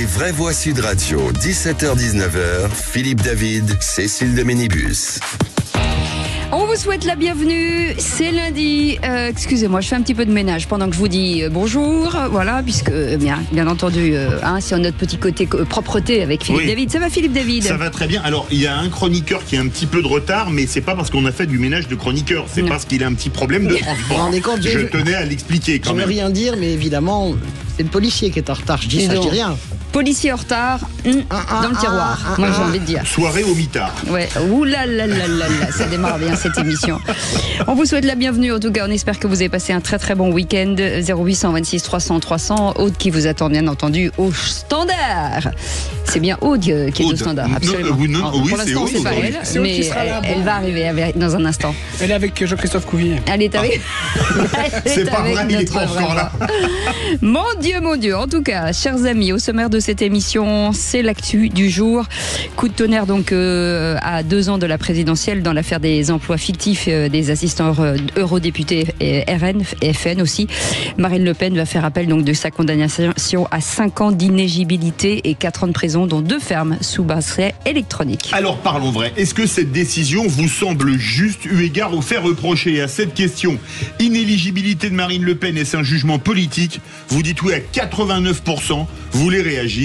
vraies voix Sud Radio, 17h-19h, Philippe David, Cécile de Ménibus. On vous souhaite la bienvenue, c'est lundi. Excusez-moi, je fais un petit peu de ménage pendant que je vous dis bonjour. Voilà, puisque bien entendu, c'est notre petit côté propreté avec Philippe David. Ça va Philippe David? Ça va très bien. Alors, il y a un chroniqueur qui a un petit peu de retard, mais c'est pas parce qu'on a fait du ménage de chroniqueur, c'est parce qu'il a un petit problème de transport. Je tenais à l'expliquer quand même. Je ne veux rien dire, mais évidemment, c'est le policier qui est en retard. Je dis ça, je dis rien. Policier en retard, dans le tiroir, moi j'ai envie de dire. Soirée au mitard. Ouais, ça démarre bien cette émission. On vous souhaite la bienvenue, en tout cas on espère que vous avez passé un très très bon week-end. 0826 300 300, Aude qui vous attend bien entendu au standard. C'est bien Aude qui est au standard, absolument. Oui, pour l'instant c'est pas elle, mais elle va arriver dans un instant. Elle est avec Jean-Christophe Couvier. Elle est avec... C'est pas vrai, il est pas encore là. Mon Dieu, en tout cas, chers amis, au sommaire de cette émission, c'est l'actu du jour. Coup de tonnerre donc à 2 ans de la présidentielle dans l'affaire des emplois fictifs des assistants eurodéputés et RN et FN aussi. Marine Le Pen va faire appel donc de sa condamnation à 5 ans d'inéligibilité et 4 ans de prison, dont 2 fermes sous bracelet électronique. Alors parlons vrai, est-ce que cette décision vous semble juste eu égard aux faits reprochés? À cette question, inéligibilité de Marine Le Pen, est-ce un jugement politique? Vous dites oui à 89%, vous voulez réagir?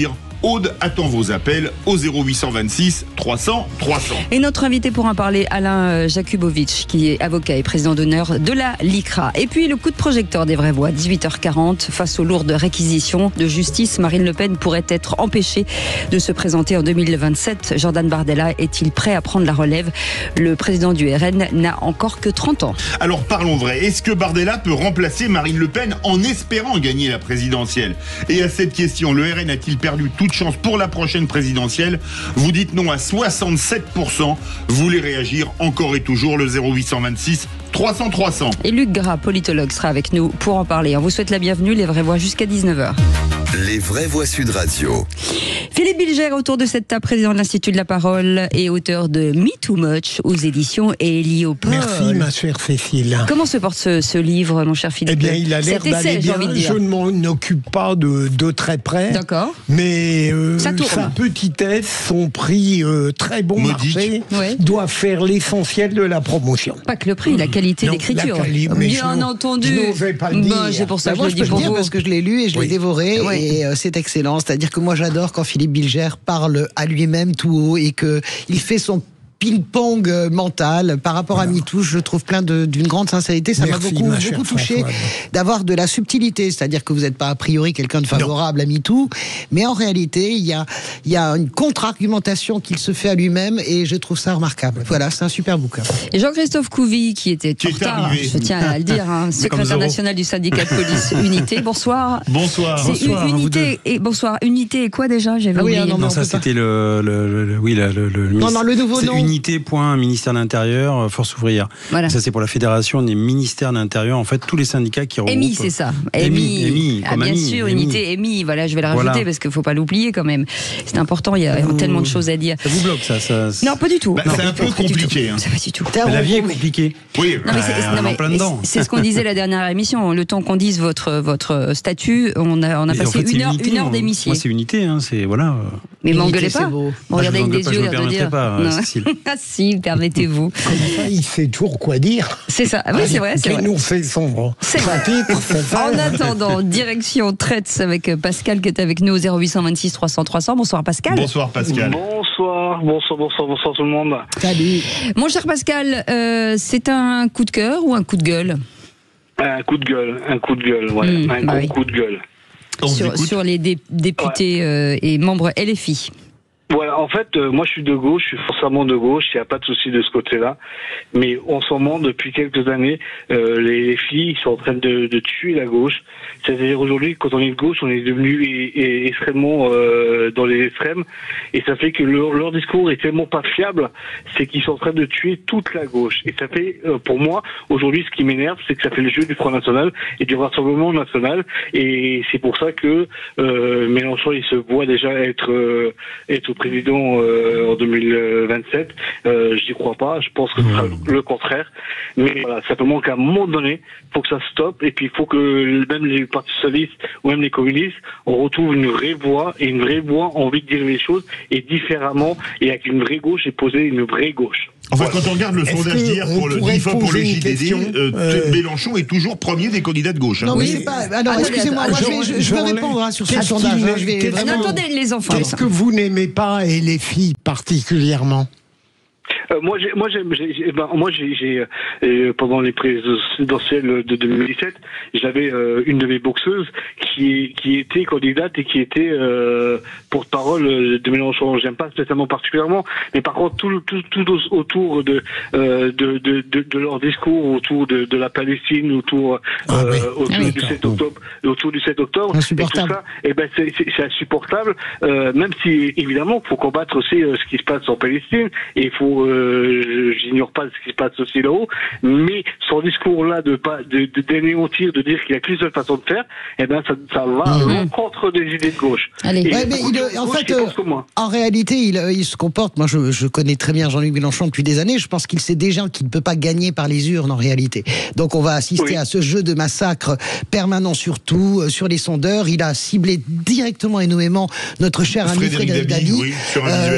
Aude attend vos appels au 0826 300 300. Et notre invité pour en parler, Alain Jakubowicz, qui est avocat et président d'honneur de la LICRA. Et puis le coup de projecteur des vraies voix, 18h40, face aux lourdes réquisitions de justice, Marine Le Pen pourrait être empêchée de se présenter en 2027. Jordan Bardella est-il prêt à prendre la relève? Le président du RN n'a encore que 30 ans. Alors parlons vrai, est-ce que Bardella peut remplacer Marine Le Pen en espérant gagner la présidentielle? Et à cette question, le RN a-t-il perdu toute chance pour la prochaine présidentielle? Vous dites non à 67%. Vous voulez réagir encore et toujours, le 0826 300 300. Et Luc Gras, politologue, sera avec nous pour en parler. On vous souhaite la bienvenue, les vraies voix jusqu'à 19h. Les vraies voix Sud Radio. Philippe Bilger, autour de cette table, président de l'Institut de la Parole et auteur de Me Too Much aux éditions Héliopold. Merci ma chère Cécile. Comment se porte ce livre, mon cher Philippe? Eh bien, il a l'air d'aller bien. Je ne m'en occupe pas de très près. D'accord. Mais sa petitesse, son prix très bon marché, doit faire l'essentiel de la promotion. Pas que le prix, la qualité d'écriture. Bien entendu. Je n'osais pas le dire. C'est pour ça que moi, je le dis pour vous. Parce que je l'ai lu et je l'ai dévoré. Et c'est excellent. C'est-à-dire que moi, j'adore quand Philippe Bilger parle à lui-même tout haut et qu'il fait son ping-pong mental par rapport à MeToo. Je trouve plein d'une grande sincérité. Ça m'a beaucoup touché d'avoir de la subtilité. C'est-à-dire que vous n'êtes pas a priori quelqu'un de favorable à MeToo, mais en réalité, il y a une contre-argumentation qu'il se fait à lui-même et je trouve ça remarquable. Voilà, c'est un super bouquin. Et Jean-Christophe Couvier, qui était en retard, je tiens à le dire, secrétaire national du syndicat de police Unité. Bonsoir. Bonsoir. C'est Unité et bonsoir. Unité et quoi déjà? J'avais oublié. Non, ça c'était le nouveau nom. Unité.ministère de l'Intérieur, Force ouvrière. Voilà. Ça c'est pour la Fédération des ministères de l'Intérieur. En fait, tous les syndicats qui regroupent. EMI, c'est ça. EMI, comme bien sûr, Unité, EMI. Voilà, je vais le rajouter parce qu'il ne faut pas l'oublier quand même. C'est important, il y a tellement de choses à dire. Ça vous bloque ça Non, pas du tout. C'est un peu compliqué. C'est pas du tout. Mais la vie est compliquée. Oui, on est en plein dedans. C'est ce qu'on disait la dernière émission. Le temps qu'on dise votre statut, on a passé une heure d'émission. Moi, c'est Unité, c'est voilà. Mais m'engueulez pas. Regardez avec des yeux, l'air de dire. Ah si, permettez-vous. Comme ça, il sait toujours quoi dire. C'est ça. Oui, c'est vrai. Qui nous fait sombre. C'est vrai. En attendant, direction Traite avec Pascal qui est avec nous au 0826 300 300. Bonsoir Pascal. Bonsoir Pascal. Bonsoir tout le monde. Salut. Mon cher Pascal, c'est un coup de cœur ou un coup de gueule? Un coup de gueule, ouais. Coup de gueule. Sur les députés et membres LFI. Voilà, en fait, moi je suis de gauche, je suis forcément de gauche, il n'y a pas de souci de ce côté-là. Mais en ce moment, depuis quelques années, les filles sont en train de tuer la gauche. C'est-à-dire aujourd'hui, quand on est de gauche, on est devenu extrêmement dans les extrêmes. Et ça fait que leur discours est tellement pas fiable, c'est qu'ils sont en train de tuer toute la gauche. Et ça fait, pour moi, aujourd'hui, ce qui m'énerve, c'est que ça fait le jeu du Front National et du Rassemblement National. Et c'est pour ça que Mélenchon, il se voit déjà être président en 2027. J'y crois pas. Je pense que ce sera le contraire. Mais voilà, simplement qu'à un moment donné, il faut que ça stoppe. Et puis il faut que même les partis socialistes ou même les communistes, on retrouve une vraie voix et une vraie voix envie de dire les choses et différemment et avec une vraie gauche et poser une vraie gauche. Enfin, quand on regarde le sondage d'hier pour le DIFA pour le JDD, Mélenchon est toujours premier des candidats de gauche. Non, mais c'est pas. Alors, excusez-moi, je vais répondre sur ce sondage. Attendez, les enfants. Qu'est-ce que vous n'aimez pas et les filles particulièrement? Moi, j'ai pendant les présidentielles de 2017, j'avais une de mes boxeuses qui était candidate et qui était porte-parole de Mélenchon. J'aime pas spécialement particulièrement, mais par contre tout autour de leur discours, autour de la Palestine, autour du 7 octobre, autour du 7 octobre, et tout ça, c'est insupportable. Même si évidemment, il faut combattre aussi ce qui se passe en Palestine et il faut j'ignore pas ce qui se passe aussi là-haut, mais son discours-là d'anéantir, de dire qu'il n'y a qu'une seule façon de faire, ça va à l'encontre des idées de gauche. En réalité, il se comporte. Moi, je connais très bien Jean-Luc Mélenchon depuis des années. Je pense qu'il sait déjà qu'il ne peut pas gagner par les urnes en réalité. Donc, on va assister à ce jeu de massacre permanent, surtout sur les sondeurs. Il a ciblé directement et nommément notre cher ami Frédéric Dabi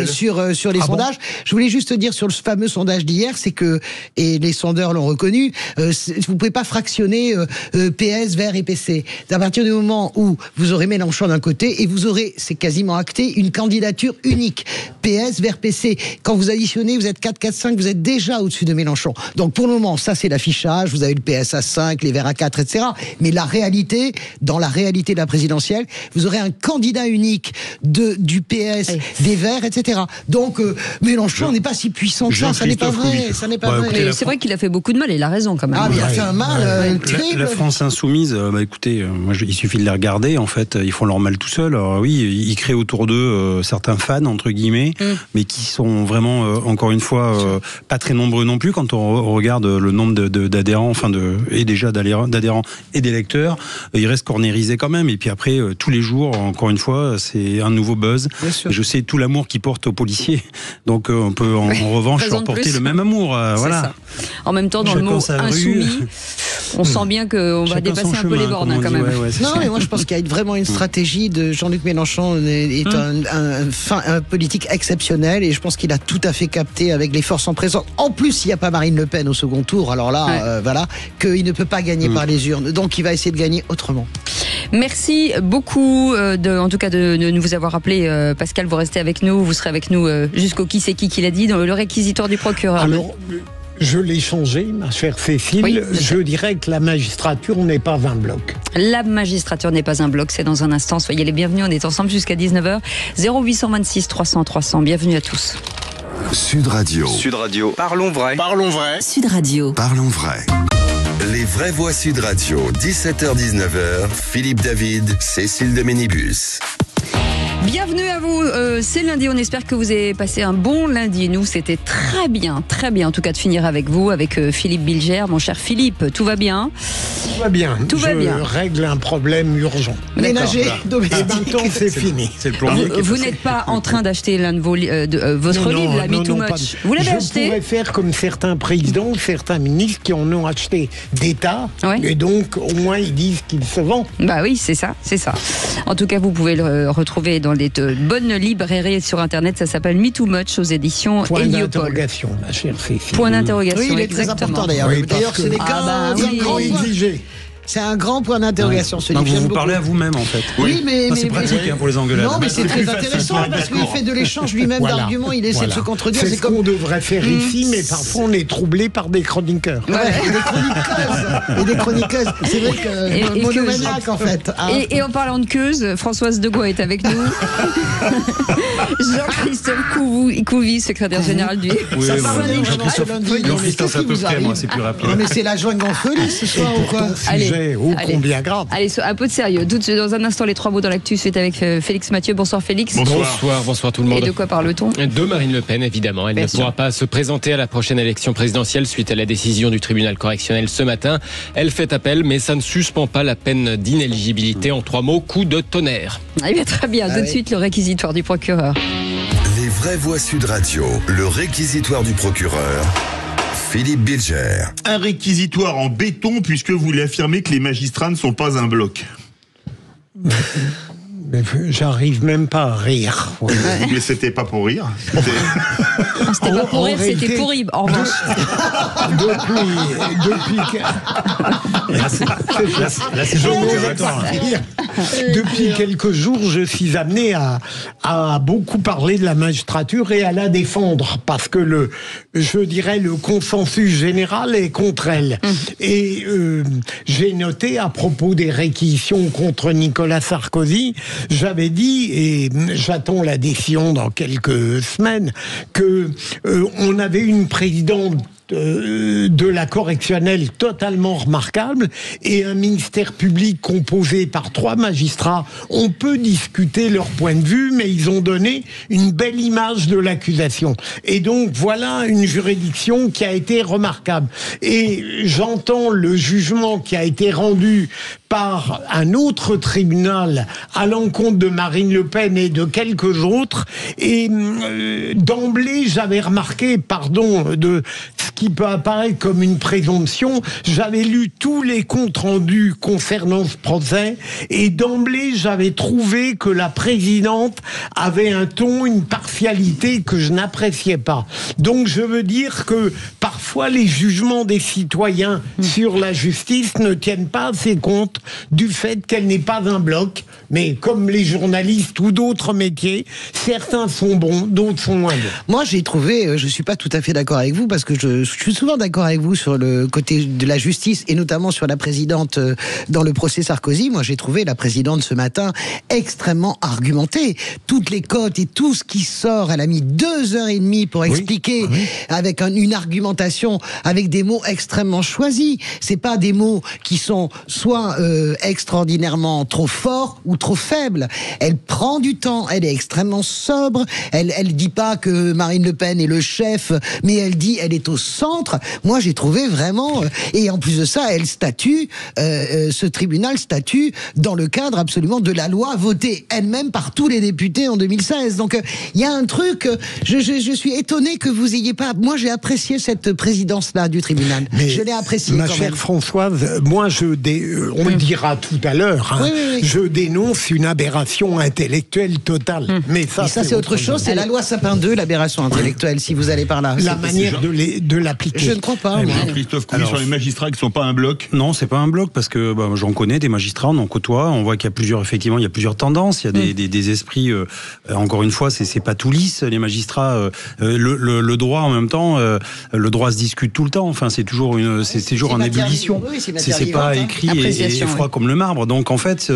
sur les sondages. Je voulais juste dire sur le fameux sondage d'hier, c'est que, et les sondeurs l'ont reconnu, vous pouvez pas fractionner PS, Verts et PC. À partir du moment où vous aurez Mélenchon d'un côté et vous aurez, c'est quasiment acté, une candidature unique. PS, Verts, PC. Quand vous additionnez, vous êtes 4, 4, 5, vous êtes déjà au-dessus de Mélenchon. Donc pour le moment, ça c'est l'affichage, vous avez le PS à 5, les Verts à 4, etc. Mais la réalité, dans la réalité de la présidentielle, vous aurez un candidat unique du PS, des Verts, etc. Donc Mélenchon n'est pas si puissant que ça n'est pas vrai. Ça n'est pas vrai. Mais c'est vrai qu'il a fait beaucoup de mal, et il a raison quand même. Ah, mais il a fait un mal terrible. La France insoumise, écoutez, il suffit de les regarder, en fait, ils font leur mal tout seuls. Alors oui, ils créent autour d'eux certains fans, entre guillemets, mais qui sont vraiment, encore une fois, pas très nombreux non plus quand on regarde le nombre d'adhérents, et déjà d'adhérents et d'électeurs, ils restent cornérisés quand même. Et puis après, tous les jours, encore une fois, c'est un nouveau buzz. Je sais tout l'amour qu'ils portent aux policiers, donc on peut en revanche leur porter le même amour. Voilà. Ça. En même temps, dans le mot insoumis, on sent bien qu'on va dépasser un peu les bornes quand même. Mais moi je pense qu'il y a vraiment une stratégie de Jean-Luc Mélenchon est un politique exceptionnel, et je pense qu'il a tout à fait capté avec les forces en présence. En plus, il n'y a pas Marine Le Pen au second tour, alors là, voilà, qu'il ne peut pas gagner par les urnes. Donc il va essayer de gagner autrement. Merci beaucoup en tout cas de nous avoir appelé, Pascal. Vous restez avec nous, vous serez avec nous jusqu'au qui c'est qui l'a dit dans le réquisitoire du procureur. Alors, je l'ai changé, ma chère Cécile. Oui, je dirais que la magistrature n'est pas un bloc. La magistrature n'est pas un bloc, c'est dans un instant. Soyez les bienvenus, on est ensemble jusqu'à 19h. 0826 300 300, bienvenue à tous. Sud Radio. Sud Radio. Parlons vrai. Parlons vrai. Sud Radio. Parlons vrai. Les vraies voix Sud Radio, 17h-19h, Philippe David, Cécile de Ménibus. Bienvenue à vous, c'est lundi, on espère que vous avez passé un bon lundi. Nous, c'était très bien en tout cas de finir avec vous, avec Philippe Bilger. Mon cher Philippe, tout va bien? Tout va bien, je règle un problème urgent. Ménager, domestique. Et maintenant c'est fini. C'est le plombier. Vous n'êtes pas en train d'acheter l'un de votre livre, la Me Too Much. Vous l'avez acheté? Je pourrais faire comme certains présidents, certains ministres qui en ont acheté des tas, et donc au moins ils disent qu'ils se vendent. Bah oui, c'est ça. En tout cas, vous pouvez le retrouver dans les bonnes librairies sur internet. Ça s'appelle Me Too Much aux éditions Héliopol. Point d'interrogation, ma chère Cécile. Point d'interrogation. Oui, il est très important d'ailleurs. D'ailleurs, c'est des cas exigés. C'est un grand point d'interrogation, ce livre. Vous parlez à vous-même, en fait. Oui, mais c'est pratique pour les engueulades. Non, mais c'est très intéressant parce qu'il fait de l'échange lui-même d'arguments. Il essaie de se contredire. C'est comme on devrait faire ici, mais parfois on est troublé par des chroniqueurs. Et des chroniqueuses. C'est vrai que monomaniaque, en fait. Et en parlant de queues, Françoise Degois est avec nous. Jean-Christophe Couvi, secrétaire général du. Jean-Christophe, c'est à peu près, moi, c'est plus rapide. Mais c'est la joie en folie ce soir ou quoi? Combien grave. Allez, un peu de sérieux. Dans un instant, les trois mots dans l'actu, c'est avec Félix Mathieu. Bonsoir Félix. Bonsoir tout le monde. Et de quoi parle-t-on? De Marine Le Pen, évidemment. Elle ne pourra pas se présenter à la prochaine élection présidentielle suite à la décision du tribunal correctionnel ce matin. Elle fait appel, mais ça ne suspend pas la peine d'inéligibilité. En 3 mots, coup de tonnerre. Eh bien, très bien. Tout de suite, le réquisitoire du procureur. vraies voix Sud Radio, le réquisitoire du procureur, Philippe Bilger. Un réquisitoire en béton puisque vous voulez affirmer que les magistrats ne sont pas un bloc. J'arrive même pas à rire. Mais c'était pas pour rire. C'était pas pour rire, c'était pour rire. En revanche. Depuis quelques jours, je suis amené à beaucoup parler de la magistrature et à la défendre parce que le consensus général est contre elle. Et j'ai noté à propos des réquisitions contre Nicolas Sarkozy, j'avais dit, et j'attends la décision dans quelques semaines, que on avait une présidente de la correctionnelle totalement remarquable et un ministère public composé par 3 magistrats. On peut discuter leur point de vue, mais ils ont donné une belle image de l'accusation. Et donc voilà une juridiction qui a été remarquable. Et j'entends le jugement qui a été rendu par un autre tribunal à l'encontre de Marine Le Pen et de quelques autres. Et d'emblée, j'avais remarqué, de ce qui peut apparaître comme une présomption, j'avais lu tous les comptes rendus concernant ce procès et d'emblée, j'avais trouvé que la présidente avait un ton, une partialité que je n'appréciais pas. Donc je veux dire que parfois les jugements des citoyens sur la justice ne tiennent pas assez compte du fait qu'elle n'est pas un bloc, mais comme les journalistes ou d'autres métiers, certains sont bons, d'autres sont moins bons. Moi j'ai trouvé, je suis pas tout à fait d'accord avec vous parce que je suis souvent d'accord avec vous sur le côté de la justice et notamment sur la présidente dans le procès Sarkozy. Moi j'ai trouvé la présidente ce matin extrêmement argumentée. Toutes les cotes et tout ce qui sort, elle a mis 2h30 pour expliquer avec une argumentation, avec des mots extrêmement choisis. C'est pas des mots qui sont soit extraordinairement trop forts ou trop faibles. Elle prend du temps, elle est extrêmement sobre. Elle dit pas que Marine Le Pen est le chef, mais elle dit elle est au centre. Moi, j'ai trouvé vraiment... et en plus de ça, elle statue, ce tribunal statue dans le cadre absolument de la loi votée elle-même par tous les députés en 2016. Donc, il y a un truc... Je suis étonné que vous ayez pas... Moi, j'ai apprécié cette présidence-là du tribunal. Mais je l'ai appréciée. Ma chère Françoise, moi, on le dira tout à l'heure, hein, je dénonce une aberration intellectuelle totale. Mais ça c'est autre chose. C'est la loi Sapin 2, l'aberration intellectuelle, si vous allez par là. La manière de l'appliquer. Je ne crois pas. Christophe Couy, sur les magistrats qui ne sont pas un bloc. Non, c'est pas un bloc parce que j'en connais des magistrats, on en côtoie, on voit qu'il y a plusieurs tendances, il y a des esprits. Encore une fois, c'est pas tout lisse. Les magistrats, le droit en même temps, le droit se discute tout le temps. Enfin, c'est toujours en ébullition. C'est pas écrit et froid comme le marbre. Donc en fait,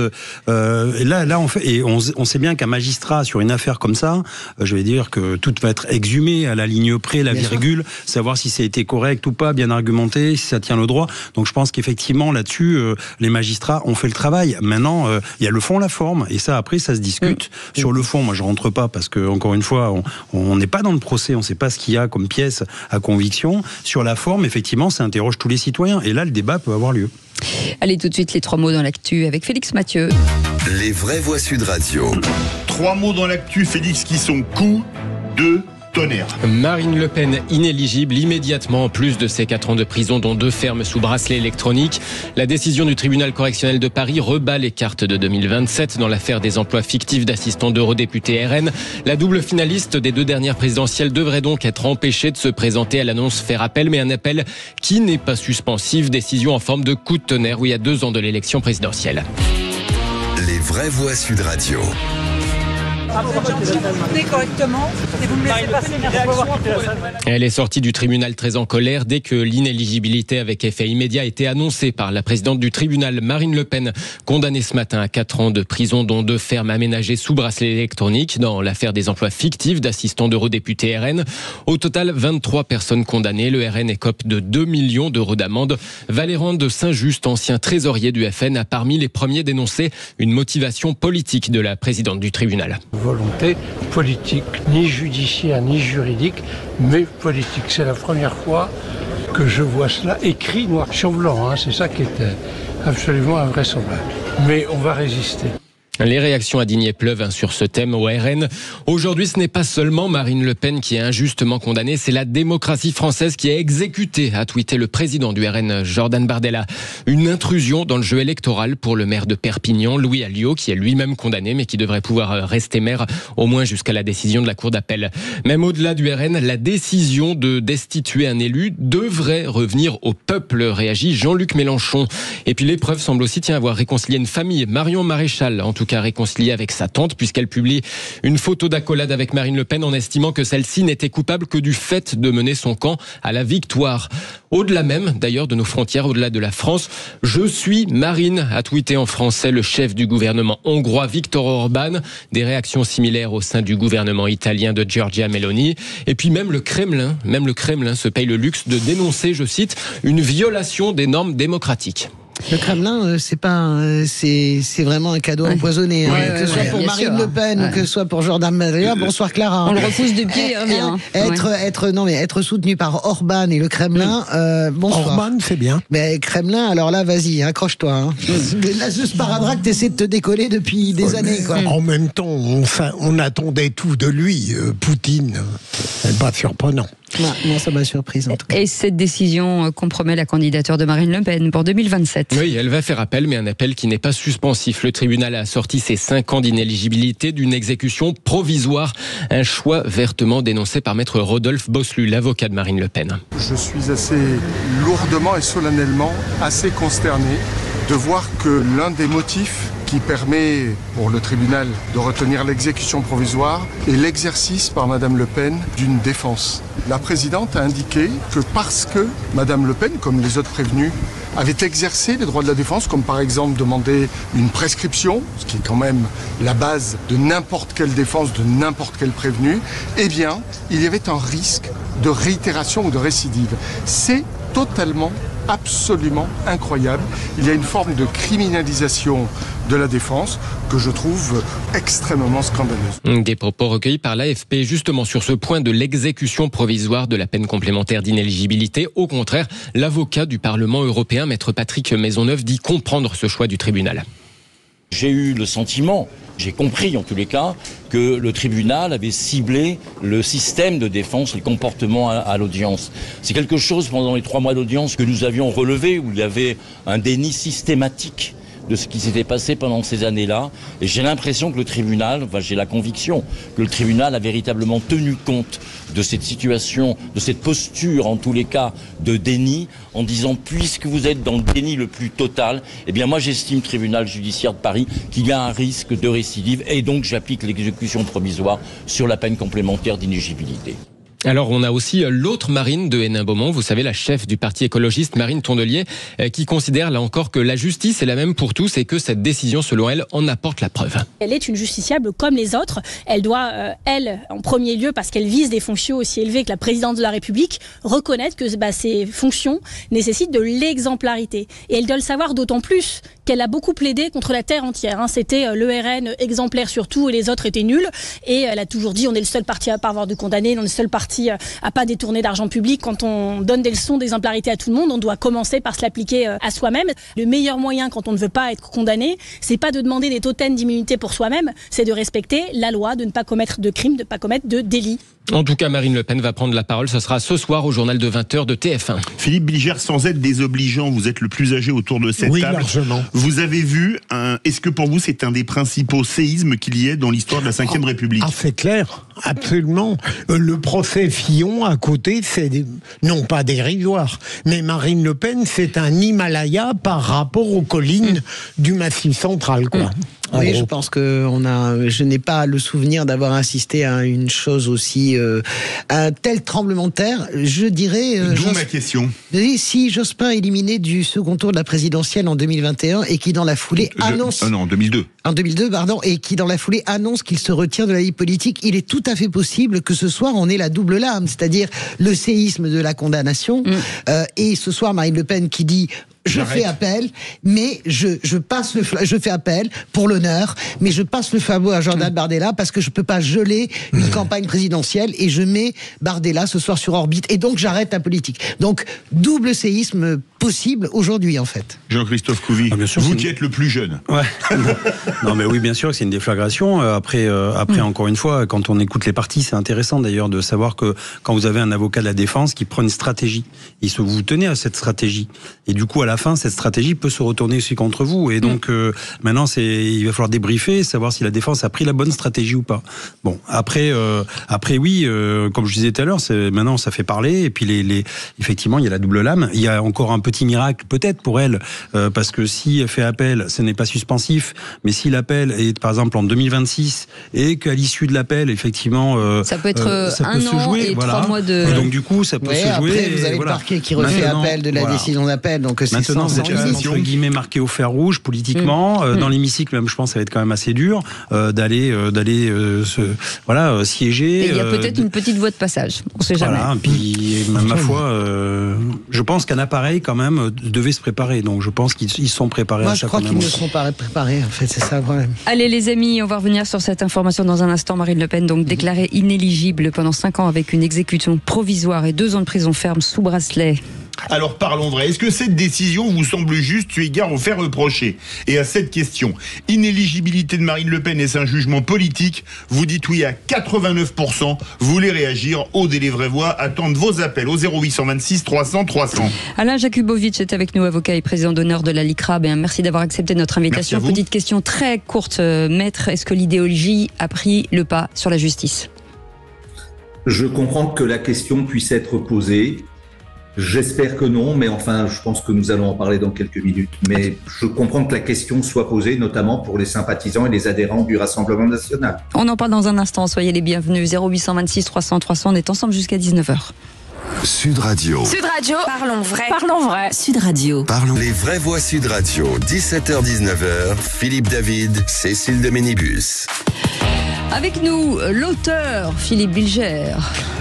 là on fait, et on sait bien qu'un magistrat sur une affaire comme ça, je vais dire que tout va être exhumé à la ligne près, la virgule, savoir si ça a été correct ou pas, bien argumenté, si ça tient le droit. Donc je pense qu'effectivement là-dessus, les magistrats ont fait le travail. Maintenant, il y a le fond, la forme, et ça après ça se discute. Sur le fond, moi je rentre pas parce que encore une fois, on n'est pas dans le procès, on sait pas ce qu'il y a comme pièce à conviction. Sur la forme, effectivement, ça interroge tous les citoyens, et là le débat peut avoir lieu. Allez, tout de suite, les 3 mots dans l'actu avec Félix Mathieu. Les vraies voix Sud Radio. 3 mots dans l'actu, Félix, qui sont coup de tonnerre. Marine Le Pen inéligible immédiatement, en plus de ses 4 ans de prison, dont 2 fermes sous bracelet électronique. La décision du tribunal correctionnel de Paris rebat les cartes de 2027 dans l'affaire des emplois fictifs d'assistants d'eurodéputés RN. La double finaliste des 2 dernières présidentielles devrait donc être empêchée de se présenter. Elle annonce faire appel, mais un appel qui n'est pas suspensif. Décision en forme de coup de tonnerre, il y a 2 ans de l'élection présidentielle. Les vraies voix Sud Radio. Correctement et vous me laissez passer. Elle est sortie du tribunal très en colère dès que l'inéligibilité avec effet immédiat a été annoncée par la présidente du tribunal, Marine Le Pen, condamnée ce matin à 4 ans de prison, dont 2 fermes aménagées sous bracelet électronique dans l'affaire des emplois fictifs d'assistants d'eurodéputés RN. Au total, 23 personnes condamnées. Le RN écope de 2 millions d'euros d'amende. Valéran de Saint-Just, ancien trésorier du FN, a parmi les premiers dénoncé une motivation politique de la présidente du tribunal. Volonté politique, ni judiciaire, ni juridique, mais politique. C'est la première fois que je vois cela écrit noir sur blanc. C'est ça qui est absolument invraisemblable. Mais on va résister. Les réactions indignées pleuvent sur ce thème au RN. Aujourd'hui, ce n'est pas seulement Marine Le Pen qui est injustement condamnée, c'est la démocratie française qui est exécutée, a tweeté le président du RN, Jordan Bardella. Une intrusion dans le jeu électoral pour le maire de Perpignan, Louis Alliot, qui est lui-même condamné, mais qui devrait pouvoir rester maire au moins jusqu'à la décision de la Cour d'appel. Même au-delà du RN, la décision de destituer un élu devrait revenir au peuple, réagit Jean-Luc Mélenchon. Et puis l'épreuve semble aussi avoir réconcilié une famille. Marion Maréchal, en tout cas réconciliée avec sa tante, puisqu'elle publie une photo d'accolade avec Marine Le Pen en estimant que celle-ci n'était coupable que du fait de mener son camp à la victoire. Au-delà même, d'ailleurs, de nos frontières, au-delà de la France, je suis Marine, a tweeté en français le chef du gouvernement hongrois Viktor Orban. Des réactions similaires au sein du gouvernement italien de Giorgia Meloni. Et puis même le Kremlin se paye le luxe de dénoncer, je cite, une violation des normes démocratiques. Le Kremlin, c'est vraiment un cadeau empoisonné. Que ce soit pour Marine Le Pen ou que ce soit pour Jordan Bardella. Bonsoir Clara. On le repousse du pied. Être soutenu par Orban et le Kremlin. Bonsoir. Orban, c'est bien. Mais Kremlin, alors là, vas-y, accroche-toi. Hein. Là, ce sparadrap, t'essaies de te décoller depuis des années, quoi. En même temps, on attendait tout de lui. Poutine, c'est pas surprenant. Non, ça m'a surprise en tout cas. Et cette décision compromet la candidature de Marine Le Pen pour 2027. Oui, elle va faire appel, mais un appel qui n'est pas suspensif. Le tribunal a sorti ses 5 ans d'inéligibilité d'une exécution provisoire. Un choix vertement dénoncé par maître Rodolphe Bosselu, l'avocat de Marine Le Pen. Je suis assez lourdement et solennellement assez consterné de voir que l'un des motifs qui permet pour le tribunal de retenir l'exécution provisoire est l'exercice par Madame Le Pen d'une défense. La présidente a indiqué que parce que Madame Le Pen, comme les autres prévenus, avait exercé les droits de la défense, comme par exemple demander une prescription, ce qui est quand même la base de n'importe quelle défense, de n'importe quel prévenu, eh bien, il y avait un risque de réitération ou de récidive. C'est totalement, absolument incroyable. Il y a une forme de criminalisation de la défense que je trouve extrêmement scandaleuse. Des propos recueillis par l'AFP justement sur ce point de l'exécution provisoire de la peine complémentaire d'inéligibilité. Au contraire, l'avocat du Parlement européen, maître Patrick Maisonneuve, dit comprendre ce choix du tribunal. J'ai eu le sentiment, j'ai compris en tous les cas, que le tribunal avait ciblé le système de défense, les comportements à l'audience. C'est quelque chose pendant les 3 mois d'audience que nous avions relevé, où il y avait un déni systématique de ce qui s'était passé pendant ces années-là. Et j'ai l'impression que le tribunal, j'ai la conviction que le tribunal a véritablement tenu compte de cette situation, de cette posture, en tous les cas, de déni, en disant, puisque vous êtes dans le déni le plus total, eh bien moi j'estime, tribunal judiciaire de Paris, qu'il y a un risque de récidive, et donc j'applique l'exécution provisoire sur la peine complémentaire d'inéligibilité. Alors on a aussi l'autre Marine de Hénin-Beaumont, vous savez, la chef du parti écologiste Marine Tondelier, qui considère là encore que la justice est la même pour tous et que cette décision, selon elle, en apporte la preuve. Elle est une justiciable comme les autres. Elle doit, elle, en premier lieu, parce qu'elle vise des fonctions aussi élevées que la présidente de la République, reconnaître que ces fonctions nécessitent de l'exemplarité. Et elle doit le savoir d'autant plus qu'elle a beaucoup plaidé contre la terre entière. C'était le RN exemplaire surtout et les autres étaient nuls. Et elle a toujours dit on est le seul parti à pas avoir de condamnés, on est le seul parti à pas détourner d'argent public. Quand on donne des leçons d'exemplarité à tout le monde, on doit commencer par se l'appliquer à soi-même. Le meilleur moyen quand on ne veut pas être condamné, c'est pas de demander des totems d'immunité pour soi-même, c'est de respecter la loi, de ne pas commettre de crimes, de ne pas commettre de délits. En tout cas, Marine Le Pen va prendre la parole. Ce sera ce soir au journal de 20h de TF1. Philippe Bilger, sans être désobligeant, vous êtes le plus âgé autour de cette table. Largement. Vous avez vu, est-ce que pour vous c'est un des principaux séismes qu'il y ait dans l'histoire de la Ve République ? C'est clair, absolument. Le procès Fillon à côté, c'est non pas dérisoire, mais Marine Le Pen, c'est un Himalaya par rapport aux collines du Massif central, quoi. Oui, je pense que je n'ai pas le souvenir d'avoir assisté à une chose aussi, un tel tremblement de terre. Je dirais. D'où ma question. Si Jospin est éliminé du second tour de la présidentielle en 2021 et qui dans la foulée annonce. Non, en 2002. En 2002, pardon, et qui dans la foulée annonce qu'il se retire de la vie politique, il est tout à fait possible que ce soir on ait la double lame, c'est-à-dire le séisme de la condamnation, et ce soir Marine Le Pen qui dit je fais appel, mais je fais appel pour l'honneur, mais je passe le flambeau à Jordan Bardella parce que je peux pas geler une campagne présidentielle et je mets Bardella ce soir sur orbite et donc j'arrête la politique. Donc double séisme possible aujourd'hui en fait. Jean-Christophe Couvi, vous qui êtes le plus jeune. Ouais. Non mais oui, bien sûr que c'est une déflagration. Après encore une fois, quand on écoute les partis, c'est intéressant d'ailleurs de savoir que quand vous avez un avocat de la défense qui prend une stratégie, vous tenez à cette stratégie. Et du coup, à la fin, cette stratégie peut se retourner aussi contre vous. Et donc, maintenant, il va falloir débriefer, savoir si la défense a pris la bonne stratégie ou pas. Bon, après oui, comme je disais tout à l'heure, maintenant, ça fait parler. Et puis, effectivement, il y a la double lame. Il y a encore un petit miracle, peut-être, pour elle, parce que si elle fait appel, ce n'est pas suspensif. Mais si l'appel est, par exemple, en 2026, et qu'à l'issue de l'appel, effectivement, ça peut être ça un peut se an jouer, et voilà. 3 mois de... Et donc, du coup, ça peut se jouer. Après, vous avez le parquet qui refait appel de la décision d'appel. Donc, c'est maintenant, c'est entre guillemets marqué au fer rouge politiquement. Dans l'hémicycle, même, je pense, ça va être quand même assez dur d'aller siéger. Et il y a peut-être une petite voie de passage. On sait jamais. Voilà. Puis, ma foi, je pense qu'un appareil, quand même, devait se préparer. Donc, je pense qu'ils sont préparés à ça. Moi, je crois qu'ils ne seront pas préparés. En fait, c'est ça le problème. Allez, les amis, on va revenir sur cette information dans un instant. Marine Le Pen, donc déclarée inéligible pendant 5 ans avec une exécution provisoire et 2 ans de prison ferme sous bracelet. Alors parlons vrai, est-ce que cette décision vous semble juste eu égard aux faits reprochés? Et à cette question, inéligibilité de Marine Le Pen, est-ce un jugement politique? Vous dites oui à 89%, vous voulez réagir, au délai vraie voix, attendre vos appels au 0826 300 300. Alain Jakubowicz est avec nous, avocat et président d'honneur de la LICRA. Merci d'avoir accepté notre invitation. Petite question très courte, maître, est-ce que l'idéologie a pris le pas sur la justice? Je comprends que la question puisse être posée. J'espère que non, mais enfin, je pense que nous allons en parler dans quelques minutes. Mais je comprends que la question soit posée, notamment pour les sympathisants et les adhérents du Rassemblement national. On en parle dans un instant, soyez les bienvenus. 0826 300 300, on est ensemble jusqu'à 19h. Sud Radio. Sud Radio, parlons vrai. Parlons vrai. Sud Radio. Parlons les vraies voix Sud Radio. 17h-19h, Philippe David, Cécile de Ménibus. Avec nous, l'auteur Philippe Bilger.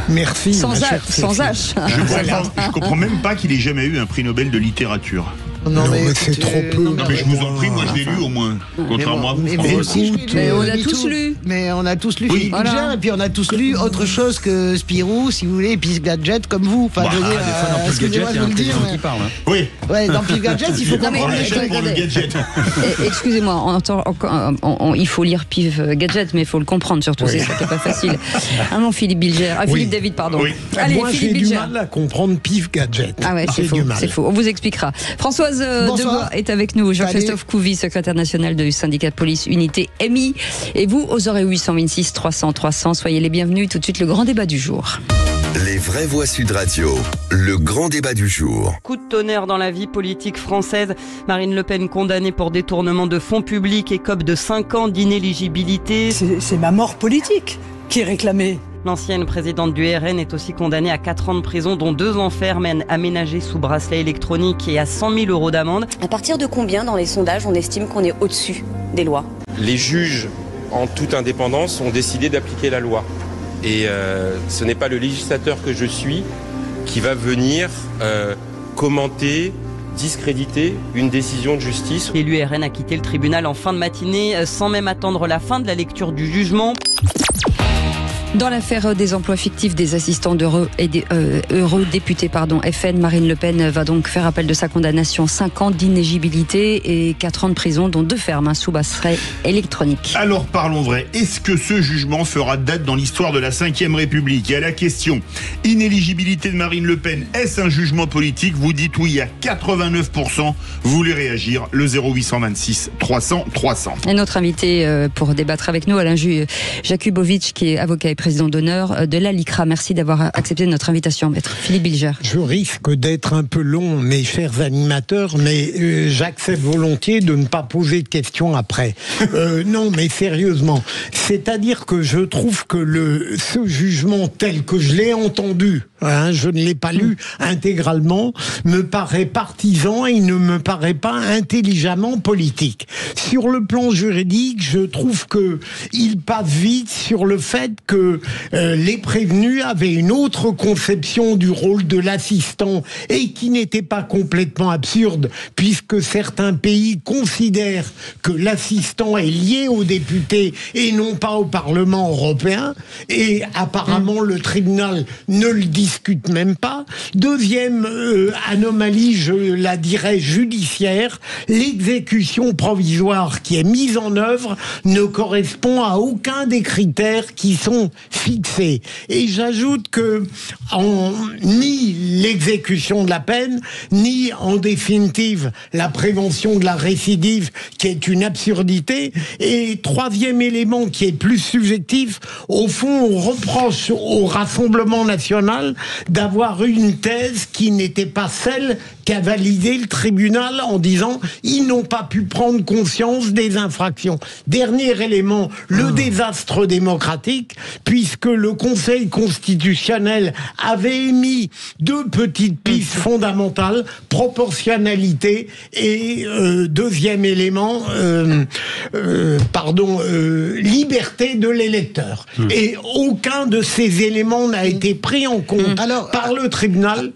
Merci. Sans H. Je comprends même pas qu'il ait jamais eu un prix Nobel de littérature. Non, mais c'est trop peu. Non, mais je vous en prie, moi je l'ai lu au moins. Contrairement à vous. Mais on l'a tous lu. Mais on a tous lu Philippe Bilger, et puis on a tous lu autre chose que Spirou, si vous voulez, et Pif Gadget comme vous. Enfin, des fois, dans Pif Gadget, il y a un téléphone qui parle. Oui. Ouais, dans Pif Gadget, il faut comprendre les choses. Excusez-moi, il faut lire Pif Gadget, mais il faut le comprendre surtout, c'est ça qui n'est pas facile. Ah non, Philippe Bilger. Philippe David, pardon. Allez, moi, j'ai du mal à comprendre Pif Gadget. Ah ouais, c'est faux. On vous expliquera. Françoise Debois est avec nous. Jean-Christophe Couvi, secrétaire national du syndicat de police Unité MI. Et vous, aux 0826 300 300, soyez les bienvenus. Tout de suite, le grand débat du jour. Les vraies voix Sud Radio, le grand débat du jour. Coup de tonnerre dans la vie politique française. Marine Le Pen condamnée pour détournement de fonds publics et écope de 5 ans d'inéligibilité. C'est ma mort politique qui est réclamée. L'ancienne présidente du RN est aussi condamnée à 4 ans de prison, dont 2 ans ferme aménagés sous bracelet électronique et à 100 000 € d'amende. À partir de combien, dans les sondages, on estime qu'on est au-dessus des lois? Les juges, en toute indépendance, ont décidé d'appliquer la loi. Et ce n'est pas le législateur que je suis qui va venir commenter, discréditer une décision de justice. L'élu RN a quitté le tribunal en fin de matinée sans même attendre la fin de la lecture du jugement. Dans l'affaire des emplois fictifs des assistants eurodéputés FN, Marine Le Pen va donc faire appel de sa condamnation. 5 ans d'inéligibilité et 4 ans de prison, dont 2 fermes sous bracelet électronique. Alors parlons vrai, est-ce que ce jugement fera date dans l'histoire de la 5e République? Et à la question, inéligibilité de Marine Le Pen, est-ce un jugement politique? Vous dites oui à 89%, vous voulez réagir, le 0826 300 300. Et notre invité pour débattre avec nous, Alain Jakubowicz, qui est avocat et président d'honneur de la LICRA. Merci d'avoir accepté notre invitation, maître Philippe Bilger. Je risque d'être un peu long, mes chers animateurs, mais j'accepte volontiers de ne pas poser de questions après. Non, mais sérieusement, c'est-à-dire que je trouve que ce jugement tel que je l'ai entendu, je ne l'ai pas lu intégralement, me paraît partisan et il ne me paraît pas intelligemment politique. Sur le plan juridique, je trouve que il passe vite sur le fait que que les prévenus avaient une autre conception du rôle de l'assistant et qui n'était pas complètement absurde, puisque certains pays considèrent que l'assistant est lié aux députés et non pas au Parlement européen, et apparemment le tribunal ne le discute même pas. Deuxième anomalie, je la dirais judiciaire, l'exécution provisoire qui est mise en œuvre ne correspond à aucun des critères qui sont fixés. Et j'ajoute que ni l'exécution de la peine, ni en définitive la prévention de la récidive, qui est une absurdité. Et troisième élément qui est plus subjectif, au fond on reproche au Rassemblement national d'avoir eu une thèse qui n'était pas celle qu'a validé le tribunal en disant ils n'ont pas pu prendre conscience des infractions. Dernier élément, le désastre démocratique, puisque le Conseil constitutionnel avait émis deux petites pistes fondamentales, proportionnalité et deuxième élément, liberté de l'électeur. Et aucun de ces éléments n'a été pris en compte par le tribunal.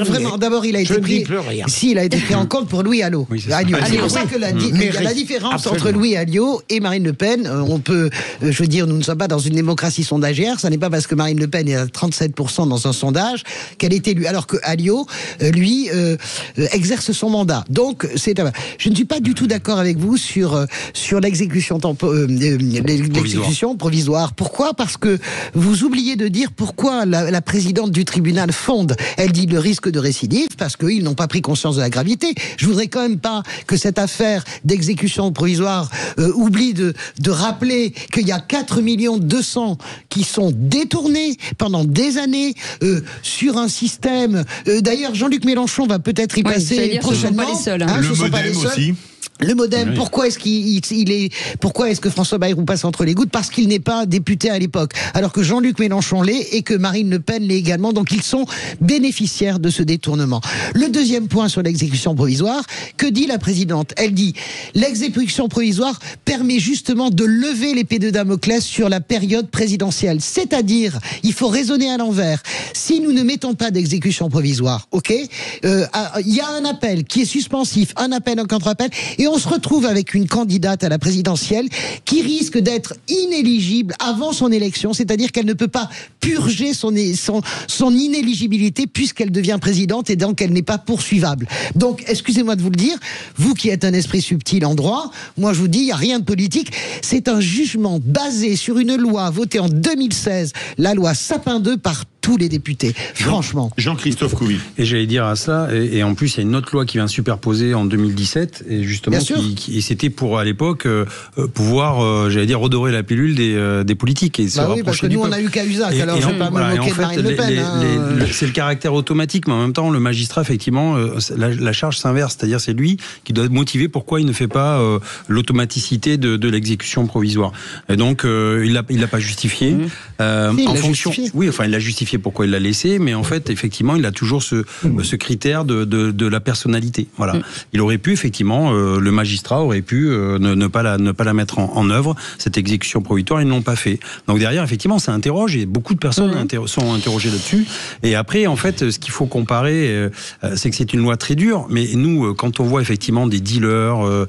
Vraiment, d'abord, il a été pris. Si, il a été pris en compte pour Louis Alliot. C'est pour ça que il y a la différence entre Louis Alliot et Marine Le Pen. On peut, je veux dire, nous ne sommes pas dans une démocratie sondagière. Ça n'est pas parce que Marine Le Pen est à 37% dans un sondage qu'elle est élue, alors que Alliot, lui, exerce son mandat. Donc, je ne suis pas du tout d'accord avec vous sur l'exécution provisoire. Pourquoi ? Parce que vous oubliez de dire pourquoi la présidente du tribunal fonde. Elle dit le risque de récidive parce qu'ils n'ont pas pris conscience de la gravité. Je voudrais quand même pas que cette affaire d'exécution provisoire oublie de rappeler qu'il y a 4 200 000 qui sont détournés pendant des années sur un système. D'ailleurs, Jean-Luc Mélenchon va peut-être y passer prochainement. Ce ne sont pas les seuls. Hein. Le Modem aussi. Le Modem, pourquoi est-ce que François Bayrou passe entre les gouttes ? Parce qu'il n'est pas député à l'époque, alors que Jean-Luc Mélenchon l'est et que Marine Le Pen l'est également, donc ils sont bénéficiaires de ce détournement. Le deuxième point sur l'exécution provisoire, que dit la présidente ? Elle dit, l'exécution provisoire permet justement de lever l'épée de Damoclès sur la période présidentielle, c'est-à-dire, il faut raisonner à l'envers. Si nous ne mettons pas d'exécution provisoire, il y a un appel qui est suspensif, un appel, un contre-appel, et on se retrouve avec une candidate à la présidentielle qui risque d'être inéligible avant son élection, c'est-à-dire qu'elle ne peut pas purger son inéligibilité puisqu'elle devient présidente et donc elle n'est pas poursuivable. Donc, excusez-moi de vous le dire, vous qui êtes un esprit subtil en droit, moi je vous dis, il n'y a rien de politique, c'est un jugement basé sur une loi votée en 2016, la loi Sapin 2 par tous les députés, franchement. Jean-Christophe Couvi. Et j'allais dire à ça, et en plus il y a une autre loi qui vient superposer en 2017, et justement, et c'était pour à l'époque pouvoir, j'allais dire, redorer la pilule des politiques et se rapprocher parce que nous on a eu Cahuzac, alors je ne vais pas me moquer de Marine Le Pen. C'est le caractère automatique, mais en même temps le magistrat, effectivement, la charge s'inverse, c'est-à-dire c'est lui qui doit motiver pourquoi il ne fait pas l'automaticité de l'exécution provisoire. Et donc il l'a pas justifié. En fonction, oui, enfin il l'a justifié pourquoi il l'a laissé, mais en fait, effectivement, il a toujours ce critère de la personnalité. Voilà. Il aurait pu, effectivement, le magistrat aurait pu ne pas la mettre en œuvre, cette exécution provisoire, ils ne l'ont pas fait. Donc derrière, effectivement, ça interroge, et beaucoup de personnes sont interrogées là-dessus. Et après, en fait, ce qu'il faut comparer, c'est que c'est une loi très dure, mais nous, quand on voit effectivement des dealers,